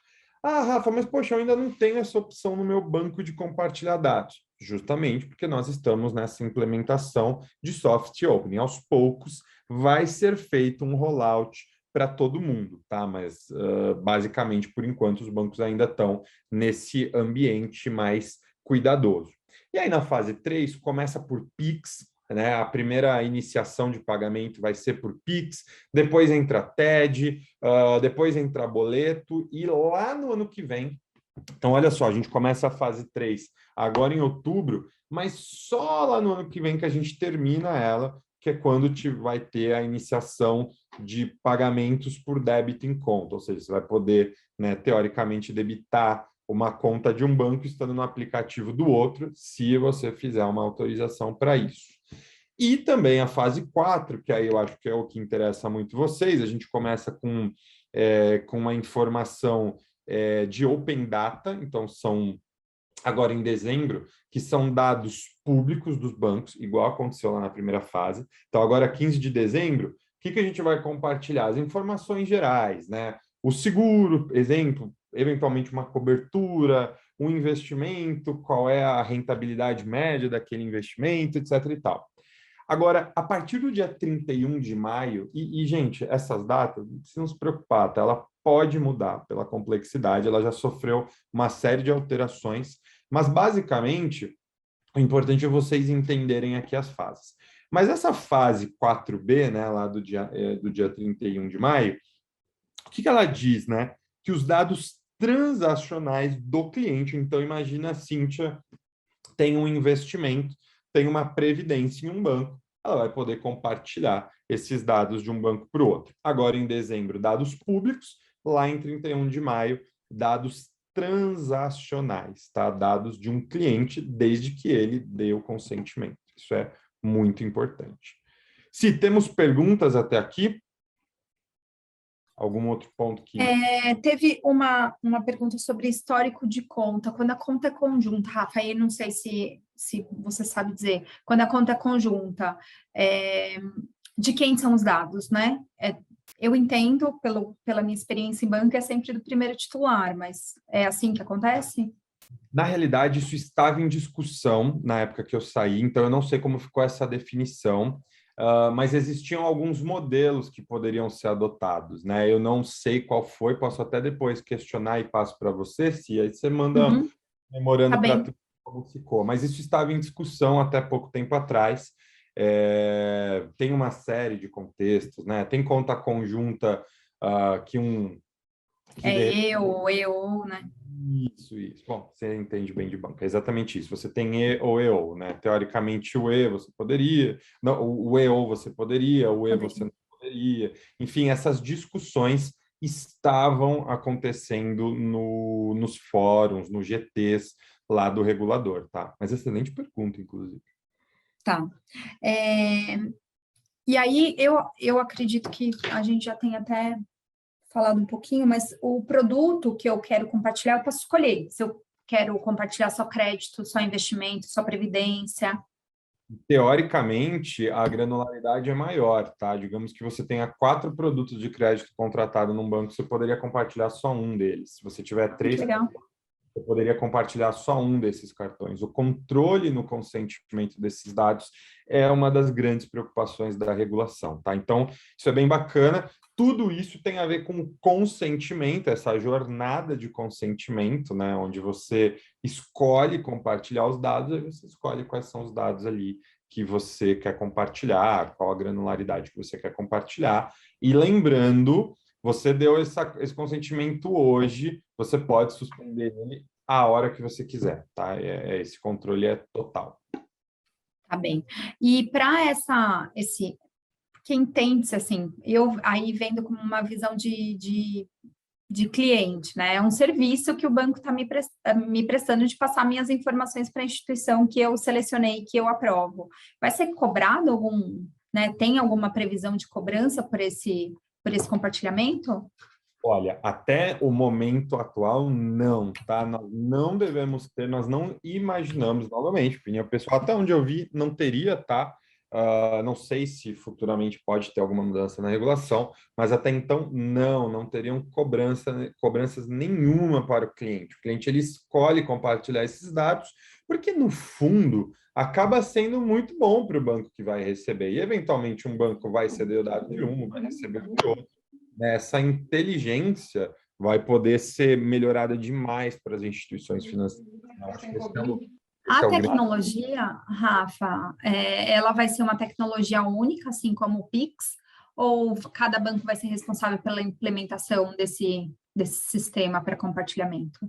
Ah, Rafa, mas poxa, eu ainda não tenho essa opção no meu banco de compartilhar dados. Justamente porque nós estamos nessa implementação de soft opening. Aos poucos vai ser feito um rollout para todo mundo, tá? Mas basicamente, por enquanto, os bancos ainda estão nesse ambiente mais cuidadoso. E aí, na fase 3, começa por Pix, né? A primeira iniciação de pagamento vai ser por Pix, depois entra TED, depois entra boleto, e lá no ano que vem, então olha só, a gente começa a fase 3 agora em outubro, mas só lá no ano que vem que a gente termina ela, que é quando vai ter a iniciação de pagamentos por débito em conta, ou seja, você vai poder, né, teoricamente, debitar uma conta de um banco estando no aplicativo do outro, se você fizer uma autorização para isso. E também a fase 4, que aí eu acho que é o que interessa muito vocês, a gente começa com uma informação de Open Data, então são agora em dezembro, que são dados públicos dos bancos, igual aconteceu lá na primeira fase. Então, agora, 15 de dezembro, o que a gente vai compartilhar? As informações gerais, né? O seguro, exemplo, eventualmente uma cobertura, um investimento, qual é a rentabilidade média daquele investimento, etc. e tal. Agora, a partir do dia 31 de maio, gente, essas datas, não precisam se preocupar, tá? Ela pode mudar pela complexidade, ela já sofreu uma série de alterações, mas basicamente o importante é vocês entenderem aqui as fases. Mas essa fase 4B, né, lá do dia 31 de maio, o que ela diz, né? Que os dados transacionais do cliente, então imagina a Cíntia tem um investimento, tem uma previdência em um banco, ela vai poder compartilhar esses dados de um banco para o outro. Agora, em dezembro, dados públicos, lá em 31 de maio, dados transacionais, tá? Dados de um cliente, desde que ele dê o consentimento. Isso é muito importante. Se temos perguntas até aqui, algum outro ponto que... Teve uma pergunta sobre histórico de conta. Quando a conta é conjunta, Rafa, aí não sei se você sabe dizer, quando a conta é conjunta, de quem são os dados, né? Eu entendo, pela minha experiência em banco, é sempre do primeiro titular, mas é assim que acontece? Na realidade, isso estava em discussão na época que eu saí, então eu não sei como ficou essa definição, mas existiam alguns modelos que poderiam ser adotados, né? Eu não sei qual foi, posso até depois questionar e passo para você, se aí você manda Tá memorando para bem. tu como ficou. Mas isso estava em discussão até pouco tempo atrás. Tem uma série de contextos, né? Tem conta conjunta que um... Que Eu, né? Isso. Bom, você entende bem de banco. É exatamente isso. Você tem E ou EO, né? Teoricamente, o E você poderia, não, o EO você poderia, o E você não poderia. Enfim, essas discussões estavam acontecendo nos fóruns, nos GTs lá do regulador, tá? Mas excelente pergunta, inclusive. Tá. E aí, eu acredito que a gente já tem até falado um pouquinho, mas o produto que eu quero compartilhar, eu posso escolher. Se eu quero compartilhar só crédito, só investimento, só previdência. Teoricamente, a granularidade é maior, tá? Digamos que você tenha 4 produtos de crédito contratado num banco, você poderia compartilhar só um deles. Se você tiver Que 3, legal. eu poderia compartilhar só um desses cartões. O controle no consentimento desses dados é uma das grandes preocupações da regulação, tá? Então, isso é bem bacana. Tudo isso tem a ver com consentimento, essa jornada de consentimento, né? Onde você escolhe compartilhar os dados, aí você escolhe quais são os dados ali que você quer compartilhar, qual a granularidade que você quer compartilhar. E lembrando, você deu esse consentimento hoje, você pode suspender ele a hora que você quiser, tá? Esse controle é total. Tá bem. E para porque entende-se assim, eu aí vendo como uma visão de cliente, né? É um serviço que o banco está me prestando de passar minhas informações para a instituição que eu selecionei, que eu aprovo. Vai ser cobrado algum, né? Tem alguma previsão de cobrança por esse compartilhamento? Olha, até o momento atual, não, tá? Nós não devemos ter, nós não imaginamos, novamente, opinião pessoal, até onde eu vi, não teria, tá? Não sei se futuramente pode ter alguma mudança na regulação, mas até então, não teriam cobranças nenhuma para o cliente. O cliente, ele escolhe compartilhar esses dados, porque, no fundo, acaba sendo muito bom para o banco que vai receber. E, eventualmente, um banco vai ceder o dado de um, vai receber o de outro. Essa inteligência vai poder ser melhorada demais para as instituições financeiras. Eu acho que esse A é o grande... tecnologia, Rafa, ela vai ser uma tecnologia única, assim como o Pix, ou cada banco vai ser responsável pela implementação desse sistema para compartilhamento?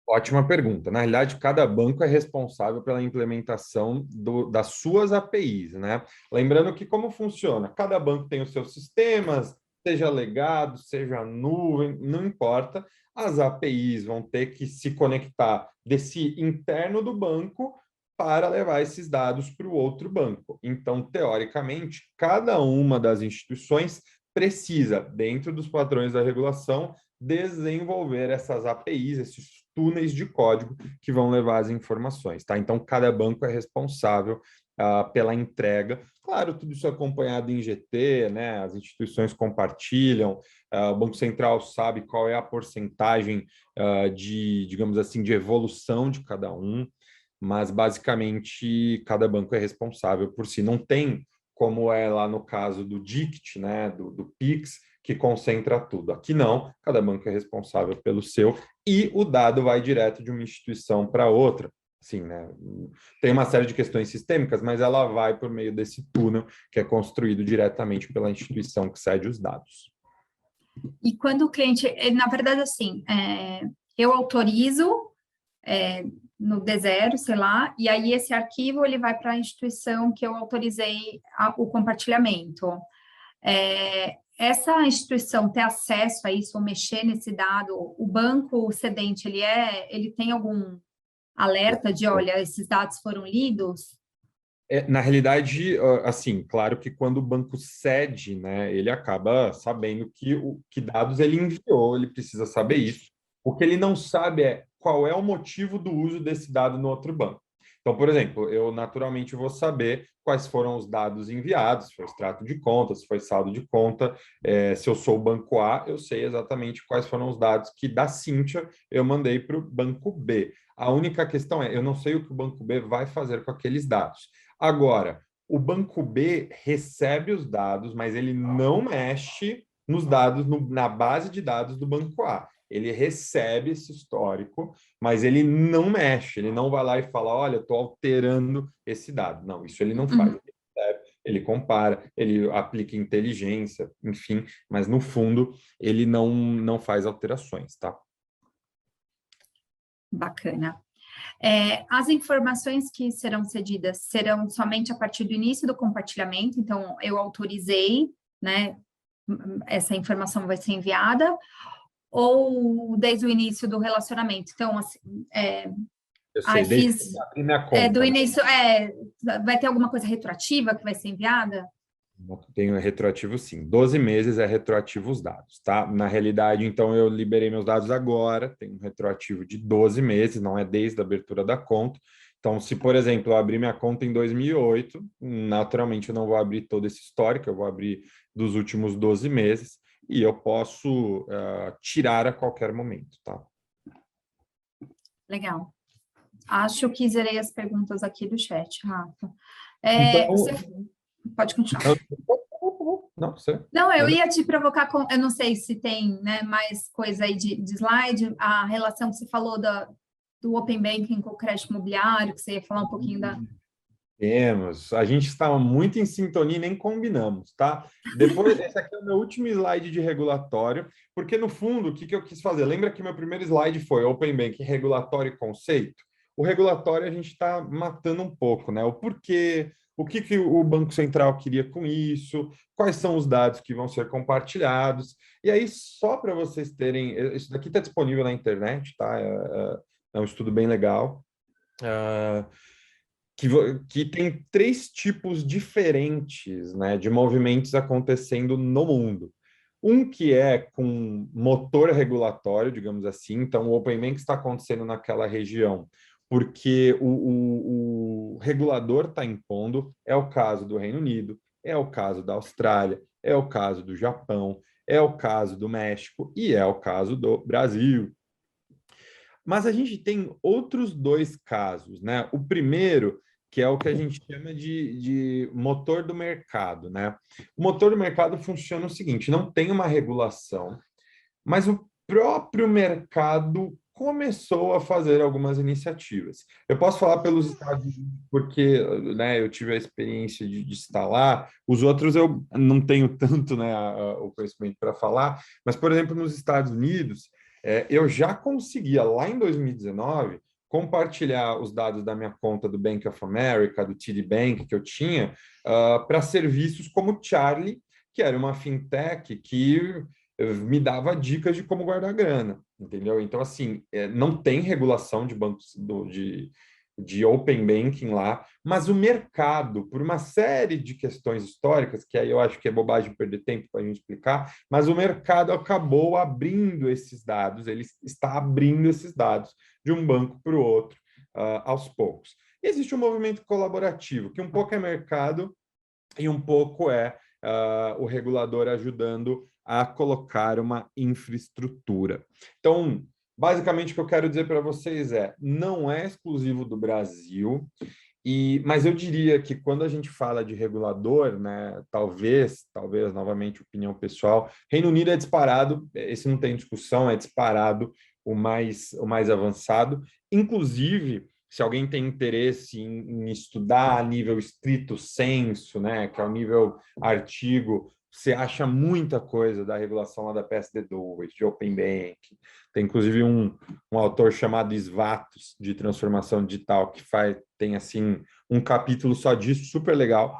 Ótima pergunta. Na realidade, cada banco é responsável pela implementação das suas APIs, né? Lembrando que como funciona? Cada banco tem os seus sistemas, seja legado, seja nuvem, não importa. As APIs vão ter que se conectar desse interno do banco para levar esses dados para o outro banco. Então, teoricamente, cada uma das instituições precisa, dentro dos padrões da regulação, desenvolver essas APIs, esses túneis de código que vão levar as informações, tá? Então, cada banco é responsável pela entrega. Claro, tudo isso é acompanhado em GT, né? As instituições compartilham, o Banco Central sabe qual é a porcentagem digamos assim, de evolução de cada um, mas basicamente cada banco é responsável por si. Não tem como é lá no caso do DICT, né? Do Pix, que concentra tudo. Aqui não, cada banco é responsável pelo seu e o dado vai direto de uma instituição para outra. Sim, né? Tem uma série de questões sistêmicas, mas ela vai por meio desse túnel que é construído diretamente pela instituição que cede os dados. E quando o cliente, na verdade, assim, eu autorizo no D0, sei lá, e aí esse arquivo ele vai para a instituição que eu autorizei o compartilhamento. Essa instituição ter acesso a isso ou mexer nesse dado, o banco cedente, ele tem algum alerta de, olha, esses dados foram lidos? Na realidade, assim, claro que quando o banco cede, né, ele acaba sabendo que dados ele enviou, ele precisa saber isso. O que ele não sabe é qual é o motivo do uso desse dado no outro banco. Então, por exemplo, eu naturalmente vou saber quais foram os dados enviados, se foi extrato de conta, se foi saldo de conta. Se eu sou o banco A, eu sei exatamente quais foram os dados que da Cíntia eu mandei para o banco B. A única questão é, eu não sei o que o banco B vai fazer com aqueles dados. Agora, o banco B recebe os dados, mas ele não mexe nos dados, na base de dados do banco A. Ele recebe esse histórico, mas ele não mexe, ele não vai lá e fala, olha, estou alterando esse dado. Não, isso ele não faz. Ele recebe, ele compara, ele aplica inteligência, enfim, mas no fundo ele não faz alterações, tá? Bacana. As informações que serão cedidas serão somente a partir do início do compartilhamento, então eu autorizei, né, essa informação vai ser enviada, ou desde o início do relacionamento? Então, assim, Eu sei, desde que abri minha conta, do né? início, vai ter alguma coisa retroativa que vai ser enviada? Tenho retroativo, sim. 12 meses é retroativo os dados, tá? Na realidade, então, eu liberei meus dados agora, tem um retroativo de 12 meses, não é desde a abertura da conta. Então, se, por exemplo, eu abrir minha conta em 2008, naturalmente eu não vou abrir todo esse histórico, eu vou abrir dos últimos 12 meses e eu posso tirar a qualquer momento, tá? Legal. Acho que zerei as perguntas aqui do chat, Rafa. Então, Você pode continuar. não, você. Não, eu ia te provocar com, eu não sei se tem, né, mais coisa aí de slide, a relação que você falou do Open Banking com o crédito imobiliário, que você ia falar um pouquinho da... Temos. A gente estava muito em sintonia e nem combinamos, tá? Depois, esse aqui é o meu último slide de regulatório, porque no fundo, o que eu quis fazer? Lembra que meu primeiro slide foi Open Banking, regulatório e conceito? O regulatório a gente está matando um pouco, né? O porquê, o que o Banco Central queria com isso, quais são os dados que vão ser compartilhados. E aí, só para vocês terem... Isso daqui está disponível na internet, tá? É um estudo bem legal. Que tem três tipos diferentes, né, de movimentos acontecendo no mundo. Um que é com motor regulatório, digamos assim, então o Open Banking está acontecendo naquela região porque o regulador está impondo, é o caso do Reino Unido, é o caso da Austrália, é o caso do Japão, é o caso do México e é o caso do Brasil. Mas a gente tem outros dois casos, né? O primeiro, que é o que a gente chama de motor do mercado, né? O motor do mercado funciona o seguinte: não tem uma regulação, mas o próprio mercado começou a fazer algumas iniciativas. Eu posso falar pelos Estados Unidos, porque, né, eu tive a experiência de estar lá, os outros eu não tenho tanto, né, o conhecimento para falar, mas, por exemplo, nos Estados Unidos, eu já conseguia, lá em 2019, compartilhar os dados da minha conta do Bank of America, do TD Bank que eu tinha, para serviços como o Charlie, que era uma fintech que me dava dicas de como guardar grana, entendeu? Então, assim, não tem regulação de bancos de Open Banking lá, mas o mercado, por uma série de questões históricas, que aí eu acho que é bobagem perder tempo para a gente explicar, mas o mercado acabou abrindo esses dados, ele está abrindo esses dados de um banco para o outro, aos poucos. E existe um movimento colaborativo, que um pouco é mercado e um pouco é o regulador ajudando a colocar uma infraestrutura. Então, basicamente, o que eu quero dizer para vocês não é exclusivo do Brasil, mas eu diria que quando a gente fala de regulador, né, talvez, novamente, opinião pessoal, Reino Unido é disparado, esse não tem discussão, é disparado o mais avançado. Inclusive, se alguém tem interesse em estudar a nível estrito sensu, né, que é o nível artigo, você acha muita coisa da regulação lá da PSD2, de Open Bank. Tem inclusive um autor chamado Svatos, de transformação digital, que tem assim um capítulo só disso, super legal.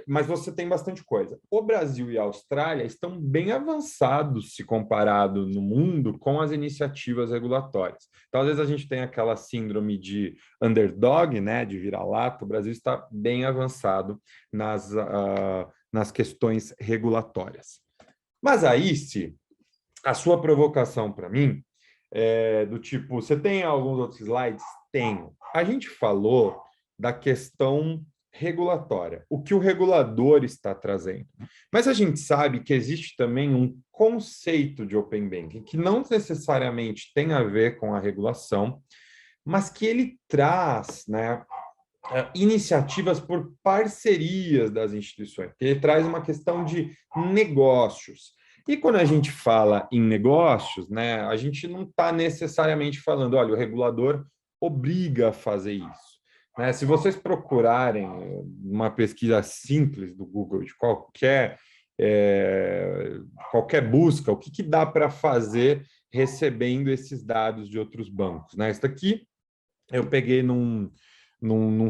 Mas você tem bastante coisa. O Brasil e a Austrália estão bem avançados se comparado no mundo com as iniciativas regulatórias. Então, às vezes a gente tem aquela síndrome de underdog, né, de vira-lata. O Brasil está bem avançado nas questões regulatórias. Mas aí, se a sua provocação para mim do tipo, você tem alguns outros slides? Tenho. A gente falou da questão regulatória, o que o regulador está trazendo. Mas a gente sabe que existe também um conceito de Open Banking que não necessariamente tem a ver com a regulação, mas que ele traz, né, iniciativas por parcerias das instituições. Ele traz uma questão de negócios. E quando a gente fala em negócios, né, a gente não está necessariamente falando, olha, o regulador obriga a fazer isso. Né? Se vocês procurarem uma pesquisa simples do Google, de qualquer busca, o que dá para fazer recebendo esses dados de outros bancos? Né? Isso daqui eu peguei num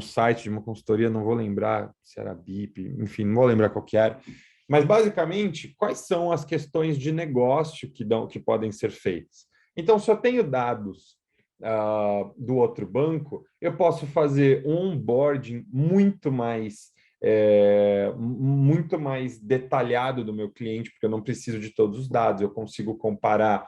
site de uma consultoria, não vou lembrar se era BIP, enfim, não vou lembrar qual que era, mas basicamente, quais são as questões de negócio que podem ser feitas? Então, se eu tenho dados do outro banco, eu posso fazer um onboarding muito mais detalhado do meu cliente, porque eu não preciso de todos os dados, eu consigo comparar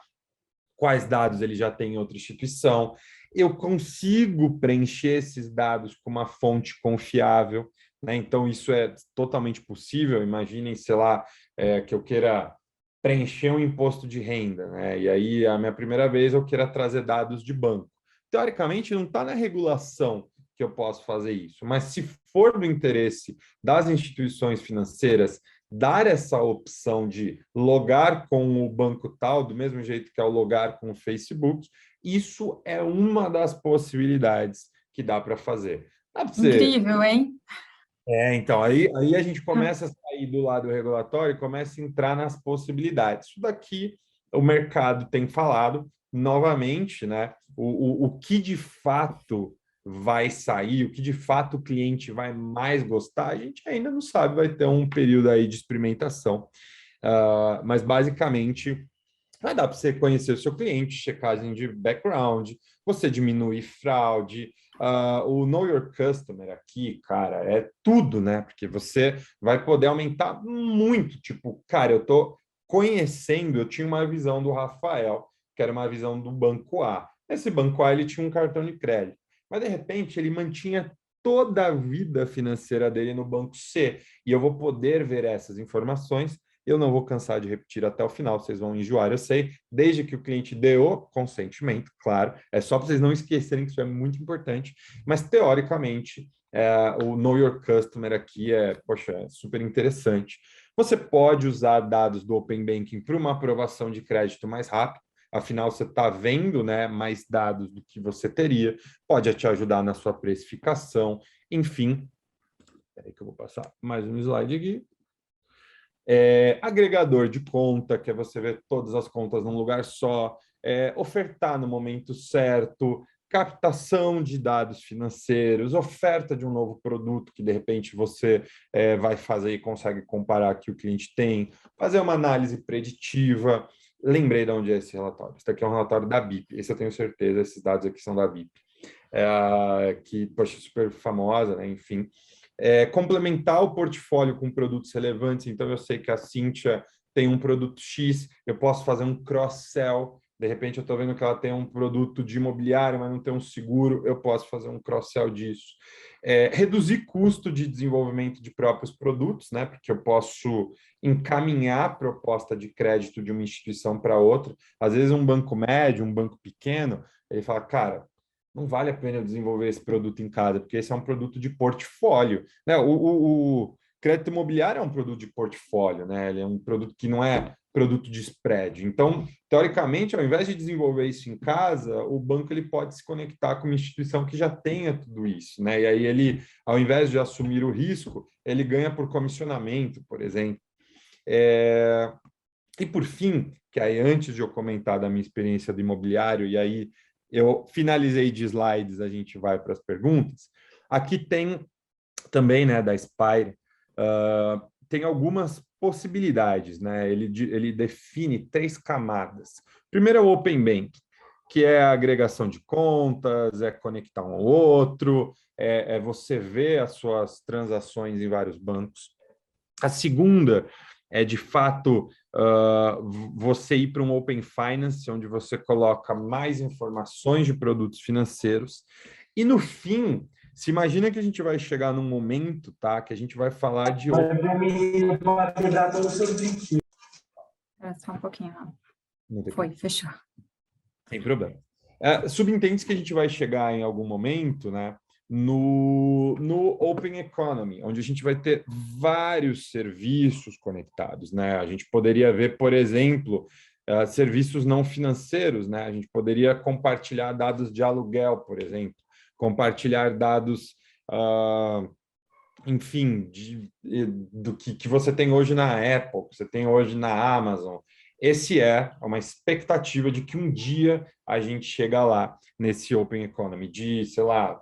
quais dados ele já tem em outra instituição. Eu consigo preencher esses dados com uma fonte confiável, né? Então, isso é totalmente possível. Imaginem, sei lá, que eu queira preencher um imposto de renda, né? E aí, a minha primeira vez, eu queira trazer dados de banco. Teoricamente, não está na regulação que eu posso fazer isso, mas se for do interesse das instituições financeiras dar essa opção de logar com o banco tal, do mesmo jeito que é o logar com o Facebook, isso é uma das possibilidades que dá para fazer. Dá para você... Incrível, hein? Então, aí a gente começa a sair do lado regulatório e começa a entrar nas possibilidades. Isso daqui o mercado tem falado, novamente, né? O que de fato vai sair, o que de fato o cliente vai mais gostar, a gente ainda não sabe, vai ter um período aí de experimentação. Mas basicamente vai dar para você conhecer o seu cliente, checagem de background, você diminuir fraude. O Know Your Customer aqui, cara, é tudo, né? Porque você vai poder aumentar muito. Tipo, cara, eu tô conhecendo, eu tinha uma visão do Rafael, que era uma visão do Banco A. Esse Banco A, ele tinha um cartão de crédito, mas de repente ele mantinha toda a vida financeira dele no Banco C. E eu vou poder ver essas informações. Eu não vou cansar de repetir até o final, vocês vão enjoar, eu sei, desde que o cliente dê o consentimento, claro, é só para vocês não esquecerem que isso é muito importante, mas teoricamente, o Know Your Customer aqui poxa, é super interessante. Você pode usar dados do Open Banking para uma aprovação de crédito mais rápido, afinal você está vendo, né, mais dados do que você teria, pode te ajudar na sua precificação, enfim. Espera aí que eu vou passar mais um slide aqui. Agregador de conta, que é você ver todas as contas num lugar só, ofertar no momento certo, captação de dados financeiros, oferta de um novo produto que de repente você vai fazer e consegue comparar que o cliente tem, fazer uma análise preditiva. Lembrei de onde é esse relatório. Esse aqui é um relatório da BIP, esse eu tenho certeza, esses dados aqui são da BIP. que, poxa, é super famosa, né? Enfim. Complementar o portfólio com produtos relevantes. Então, eu sei que a Cíntia tem um produto X, eu posso fazer um cross-sell. De repente, eu estou vendo que ela tem um produto de imobiliário, mas não tem um seguro, eu posso fazer um cross-sell disso. Reduzir custo de desenvolvimento de próprios produtos, né? Porque eu posso encaminhar a proposta de crédito de uma instituição para outra. Às vezes, um banco médio, um banco pequeno, ele fala, cara, não vale a pena eu desenvolver esse produto em casa, porque esse é um produto de portfólio, né? O crédito imobiliário é um produto de portfólio, né? Ele é um produto que não é produto de spread. Então, teoricamente, ao invés de desenvolver isso em casa, o banco ele pode se conectar com uma instituição que já tenha tudo isso, né? E aí ele, ao invés de assumir o risco, ele ganha por comissionamento, por exemplo. E por fim, que aí antes de eu comentar da minha experiência do imobiliário, e aí eu finalizei de slides, a gente vai para as perguntas. Aqui tem também, né, da Spire, tem algumas possibilidades, né? Ele define 3 camadas. Primeiro é o Open Bank, que é a agregação de contas, é conectar um ao outro, é você ver as suas transações em vários bancos. A segunda é, de fato, você ir para um Open Finance, onde você coloca mais informações de produtos financeiros. E, no fim, se imagina que a gente vai chegar num momento, tá, que a gente vai falar de... Só um pouquinho. Foi, fechou. Sem problema. Subentende-se que a gente vai chegar em algum momento, né, no Open Economy, onde a gente vai ter vários serviços conectados, né? A gente poderia ver, por exemplo, serviços não financeiros, né? A gente poderia compartilhar dados de aluguel, por exemplo, compartilhar dados, enfim, do que você tem hoje na Apple, que você tem hoje na Amazon. Esse é uma expectativa de que um dia a gente chega lá nesse Open Economy, de, sei lá,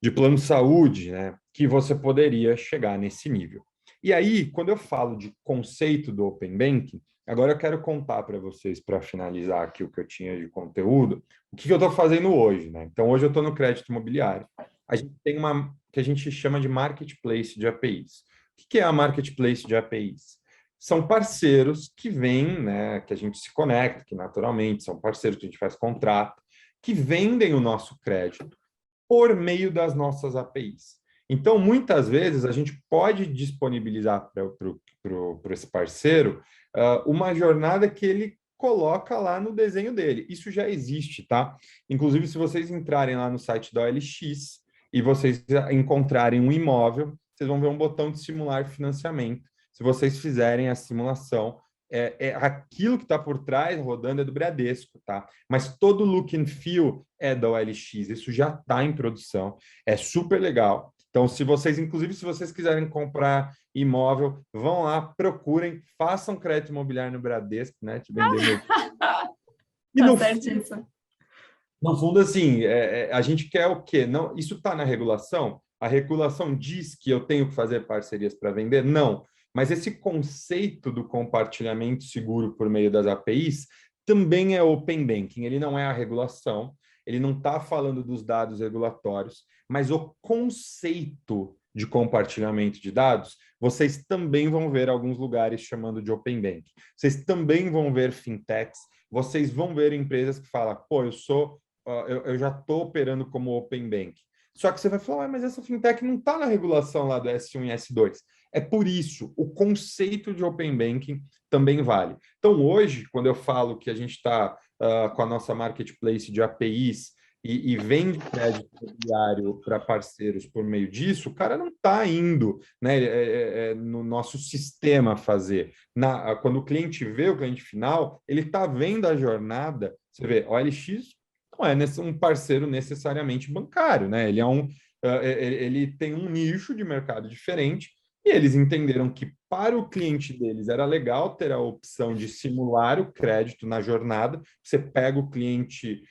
de plano de saúde, né, que você poderia chegar nesse nível. E aí, quando eu falo de conceito do Open Banking, agora eu quero contar para vocês, para finalizar aqui o que eu tinha de conteúdo, o que eu estou fazendo hoje, né? Então, hoje eu estou no crédito imobiliário. A gente tem uma que a gente chama de marketplace de APIs. O que é a marketplace de APIs? São parceiros que vêm, né, que a gente se conecta, que naturalmente são parceiros que a gente faz contrato, que vendem o nosso crédito por meio das nossas APIs. Então, muitas vezes, a gente pode disponibilizar para esse parceiro uma jornada que ele coloca lá no desenho dele. Isso já existe, tá? Inclusive, se vocês entrarem lá no site da OLX e vocês encontrarem um imóvel, vocês vão ver um botão de simular financiamento. Se vocês fizerem a simulação, aquilo que está por trás rodando é do Bradesco, tá? Mas todo look and feel é da OLX, isso já está em produção, é super legal. Então, inclusive, se vocês quiserem comprar imóvel, vão lá, procurem, façam crédito imobiliário no Bradesco, né? Te vender meu. E no fundo, assim, a gente quer o quê? Não, isso está na regulação? A regulação diz que eu tenho que fazer parcerias para vender? Não. Mas esse conceito do compartilhamento seguro por meio das APIs também é Open Banking. Ele não é a regulação, ele não está falando dos dados regulatórios, mas o conceito de compartilhamento de dados, vocês também vão ver alguns lugares chamando de Open Banking. Vocês também vão ver fintechs, vocês vão ver empresas que falam, pô, eu já estou operando como Open Banking. Só que você vai falar, mas essa fintech não está na regulação lá do S1 e S2. É por isso, o conceito de Open Banking também vale. Então, hoje, quando eu falo que a gente está com a nossa marketplace de APIs e vende crédito imobiliário para parceiros por meio disso, o cara não está indo, né, no nosso sistema fazer. Quando o cliente vê o cliente final, ele está vendo a jornada. Você vê, OLX não é um parceiro necessariamente bancário, né? Ele tem um nicho de mercado diferente e eles entenderam que para o cliente deles era legal ter a opção de simular o crédito na jornada. Você pega o cliente,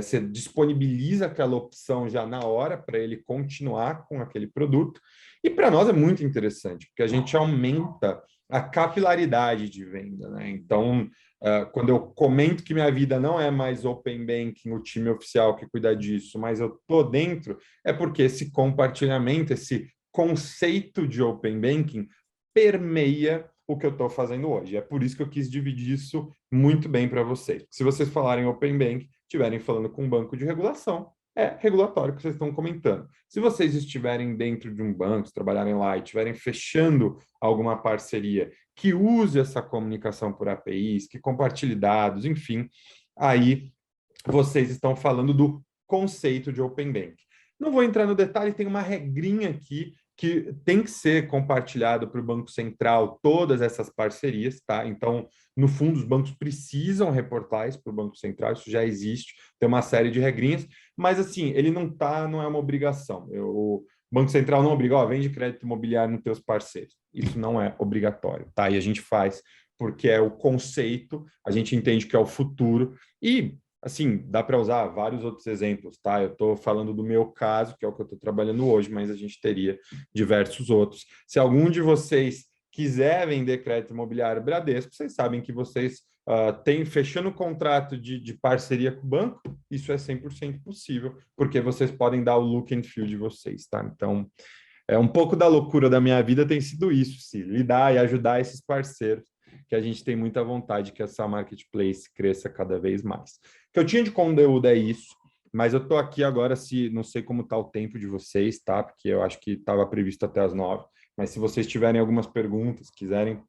você disponibiliza aquela opção já na hora para ele continuar com aquele produto. E para nós é muito interessante, porque a gente aumenta a capilaridade de venda, né? Então, quando eu comento que minha vida não é mais Open Banking, o time oficial que cuida disso, mas eu estou dentro, é porque esse compartilhamento, esse conceito de Open Banking permeia o que eu estou fazendo hoje. É por isso que eu quis dividir isso muito bem para vocês. Se vocês falarem Open Bank, estiverem falando com um banco de regulação, é regulatório que vocês estão comentando. Se vocês estiverem dentro de um banco, trabalharem lá e estiverem fechando alguma parceria que use essa comunicação por APIs, que compartilhe dados, enfim, aí vocês estão falando do conceito de Open Bank. Não vou entrar no detalhe, tem uma regrinha aqui que tem que ser compartilhado para o Banco Central todas essas parcerias, tá? Então, no fundo, os bancos precisam reportar isso para o Banco Central, isso já existe, tem uma série de regrinhas, mas assim, ele não é uma obrigação. O Banco Central não obriga, vende crédito imobiliário nos teus parceiros. Isso não é obrigatório, tá? E a gente faz porque é o conceito, a gente entende que é o futuro, e assim, dá para usar vários outros exemplos, tá? Eu estou falando do meu caso, que é o que eu estou trabalhando hoje, mas a gente teria diversos outros. Se algum de vocês quiser vender crédito imobiliário Bradesco, vocês sabem que vocês têm, fechando o contrato de parceria com o banco, isso é 100% possível, porque vocês podem dar o look and feel de vocês, tá? Então, um pouco da loucura da minha vida tem sido isso, sim, lidar e ajudar esses parceiros, que a gente tem muita vontade que essa marketplace cresça cada vez mais. O que eu tinha de conteúdo é isso, mas eu estou aqui agora, não sei como está o tempo de vocês, tá? Porque eu acho que estava previsto até as 9, mas se vocês tiverem algumas perguntas, quiserem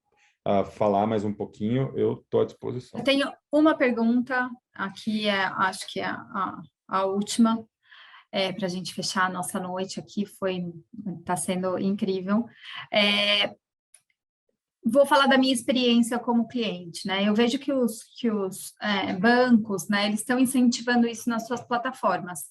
falar mais um pouquinho, eu estou à disposição. Eu tenho uma pergunta, aqui acho que é a última, para a gente fechar a nossa noite aqui, está sendo incrível. Vou falar da minha experiência como cliente, né? Eu vejo que os bancos, né, eles estão incentivando isso nas suas plataformas.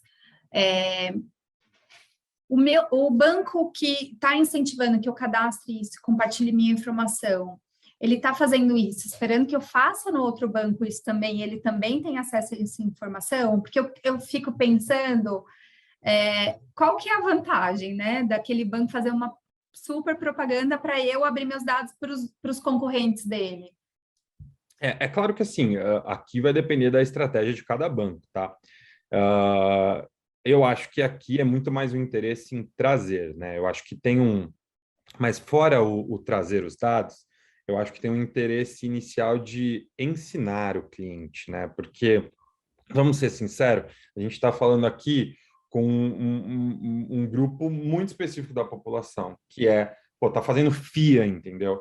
O banco que está incentivando que eu cadastre isso, compartilhe minha informação, ele está fazendo isso, esperando que eu faça no outro banco isso também, ele também tem acesso a essa informação, porque eu fico pensando qual que é a vantagem, né, daquele banco fazer uma super propaganda para eu abrir meus dados para os concorrentes dele. É claro que assim, aqui vai depender da estratégia de cada banco, tá? Eu acho que aqui é muito mais o interesse em trazer, né? Eu acho que tem mas fora o trazer os dados, eu acho que tem um interesse inicial de ensinar o cliente, né? Porque, vamos ser sinceros, a gente está falando aqui com um grupo muito específico da população, que tá fazendo FIA, entendeu?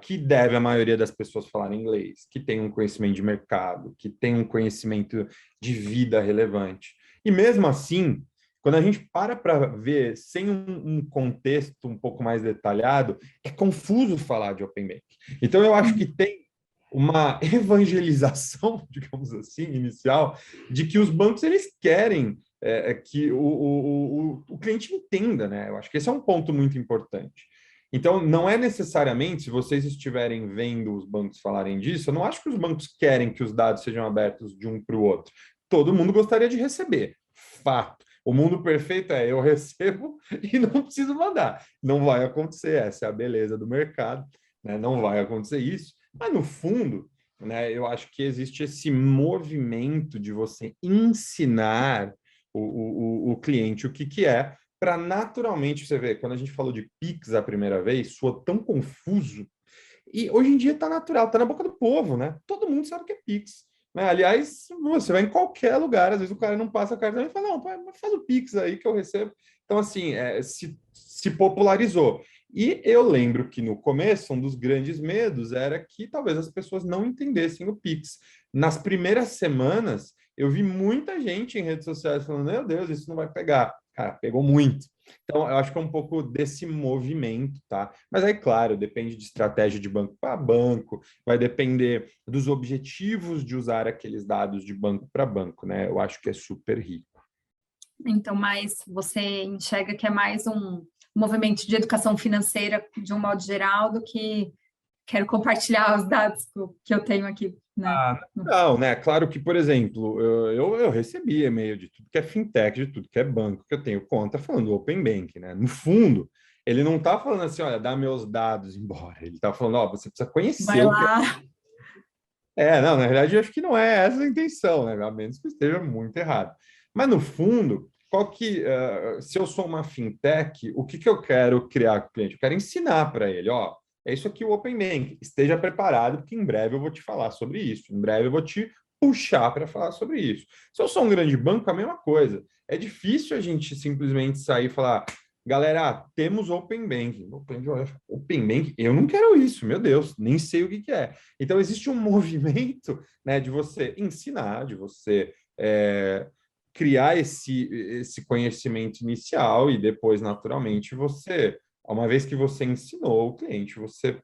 Que deve a maioria das pessoas falar inglês, que tem um conhecimento de mercado, que tem um conhecimento de vida relevante. E mesmo assim, quando a gente para ver sem um contexto um pouco mais detalhado, é confuso falar de Open Bank. Então, eu acho que tem uma evangelização, digamos assim, inicial, de que os bancos eles querem que o cliente entenda, né? Eu acho que esse é um ponto muito importante. Então, não é necessariamente, se vocês estiverem vendo os bancos falarem disso, eu não acho que os bancos querem que os dados sejam abertos de um para o outro. Todo mundo gostaria de receber. Fato. O mundo perfeito eu recebo e não preciso mandar. Não vai acontecer, essa é a beleza do mercado, né? Não vai acontecer isso. Mas, no fundo, né, eu acho que existe esse movimento de você ensinar o cliente o que é, para naturalmente, você ver, quando a gente falou de Pix a primeira vez, soou tão confuso, e hoje em dia está natural, está na boca do povo, né? Todo mundo sabe o que é Pix. Né? Aliás, você vai em qualquer lugar, às vezes o cara não passa a cartão e fala, não, faz o Pix aí que eu recebo. Então, assim, se popularizou. E eu lembro que no começo, um dos grandes medos era que talvez as pessoas não entendessem o Pix. Nas primeiras semanas, eu vi muita gente em redes sociais falando, meu Deus, isso não vai pegar. Cara, pegou muito. Então, eu acho que é um pouco desse movimento, tá? Mas aí, claro, depende de estratégia de banco para banco, vai depender dos objetivos de usar aqueles dados de banco para banco, né? Eu acho que é super rico. Então, mas você enxerga que é mais um movimento de educação financeira, de um modo geral, do que quero compartilhar os dados que eu tenho aqui, né? Não, né? Claro que, por exemplo, eu recebi e-mail de tudo que é fintech, de tudo que é banco, que eu tenho conta falando Open Bank, né? No fundo, ele não está falando assim, olha, dá meus dados embora. Ele está falando, ó, você precisa conhecer Vai o que lá. não, na verdade, eu acho que não é essa a intenção, né? A menos que esteja muito errado. Mas, no fundo, se eu sou uma fintech, o que que eu quero criar com o cliente? Eu quero ensinar para ele, ó, é isso aqui o Open Bank. Esteja preparado, porque em breve eu vou te falar sobre isso. Em breve eu vou te puxar para falar sobre isso. Se eu sou um grande banco, a mesma coisa. É difícil a gente simplesmente sair e falar, galera, temos Open Banking. Open Banking? Eu não quero isso, meu Deus, nem sei o que que é. Então, existe um movimento, né, de você ensinar, de você criar esse conhecimento inicial e depois, naturalmente, uma vez que você ensinou o cliente, você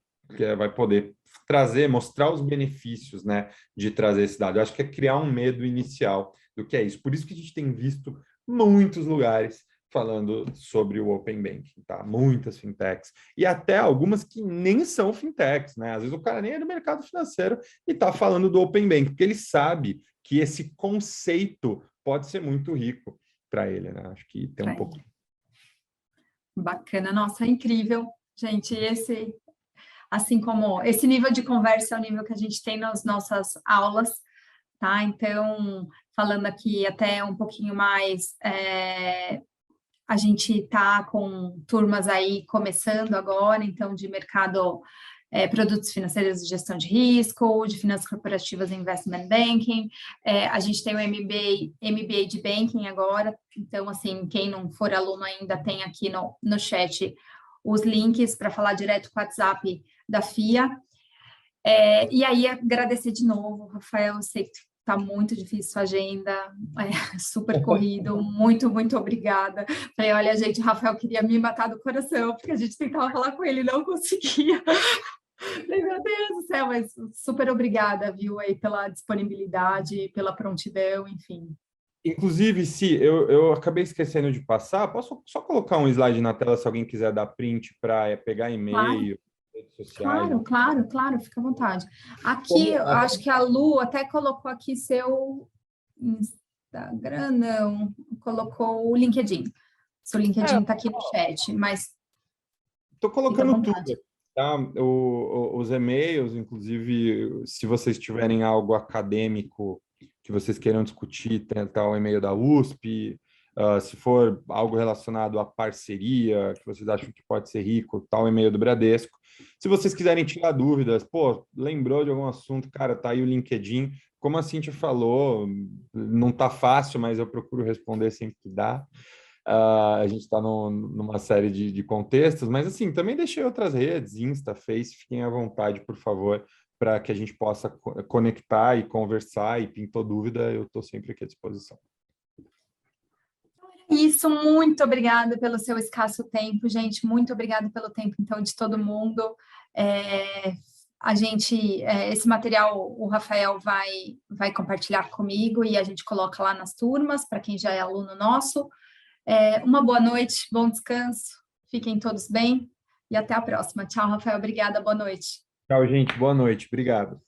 vai poder trazer, mostrar os benefícios, né, de trazer esse dado. Eu acho que é criar um medo inicial do que é isso. Por isso que a gente tem visto muitos lugares falando sobre o Open Banking, tá? Muitas fintechs. E até algumas que nem são fintechs, né? Às vezes o cara nem é do mercado financeiro e está falando do Open Banking, porque ele sabe que esse conceito pode ser muito rico para ele, né? Acho que tem um pouco. Bacana, nossa, é incrível. Gente, assim como esse nível de conversa é o nível que a gente tem nas nossas aulas, tá? Então, falando aqui até um pouquinho mais, a gente está com turmas aí começando agora, então, de mercado, produtos financeiros de gestão de risco, de finanças corporativas e investment banking. A gente tem o MBA de banking agora, então, assim, quem não for aluno ainda tem aqui no chat os links para falar direto com o WhatsApp da FIA. E aí, agradecer de novo, Rafael, eu sei que está muito difícil sua agenda, super corrido, muito, muito obrigada. Falei, olha, gente, o Rafael queria me matar do coração, porque a gente tentava falar com ele e não conseguia. Falei, meu Deus do céu, mas super obrigada, viu, aí, pela disponibilidade, pela prontidão, enfim. Inclusive, se eu acabei esquecendo de passar, posso só colocar um slide na tela se alguém quiser dar print para pegar Claro. e-mail, redes sociais. Claro, fica à vontade. Aqui, Como eu acho que a Lu até colocou aqui seu Instagram, não, colocou o LinkedIn. Seu LinkedIn está aqui no chat, mas Estou fica à colocando tudo, vontade. tá? Os e-mails, inclusive, se vocês tiverem algo acadêmico que vocês queiram discutir, tem tá o e-mail da USP. Se for algo relacionado à parceria, que vocês acham que pode ser rico, tá o e-mail do Bradesco. Se vocês quiserem tirar dúvidas, pô, lembrou de algum assunto, cara, tá aí o LinkedIn. Como a Cintia falou, não tá fácil, mas eu procuro responder sempre que dá. A gente está numa série de contextos, mas assim, também deixei outras redes, Insta, Face, fiquem à vontade, por favor, para que a gente possa conectar e conversar, e pintou dúvida, eu estou sempre aqui à disposição. Isso, muito obrigada pelo seu escasso tempo, gente, muito obrigada pelo tempo, então, de todo mundo. Esse material o Rafael vai compartilhar comigo e a gente coloca lá nas turmas, para quem já é aluno nosso. Uma boa noite, bom descanso, fiquem todos bem e até a próxima. Tchau, Rafael, obrigada, boa noite. Tchau, gente, boa noite, obrigado.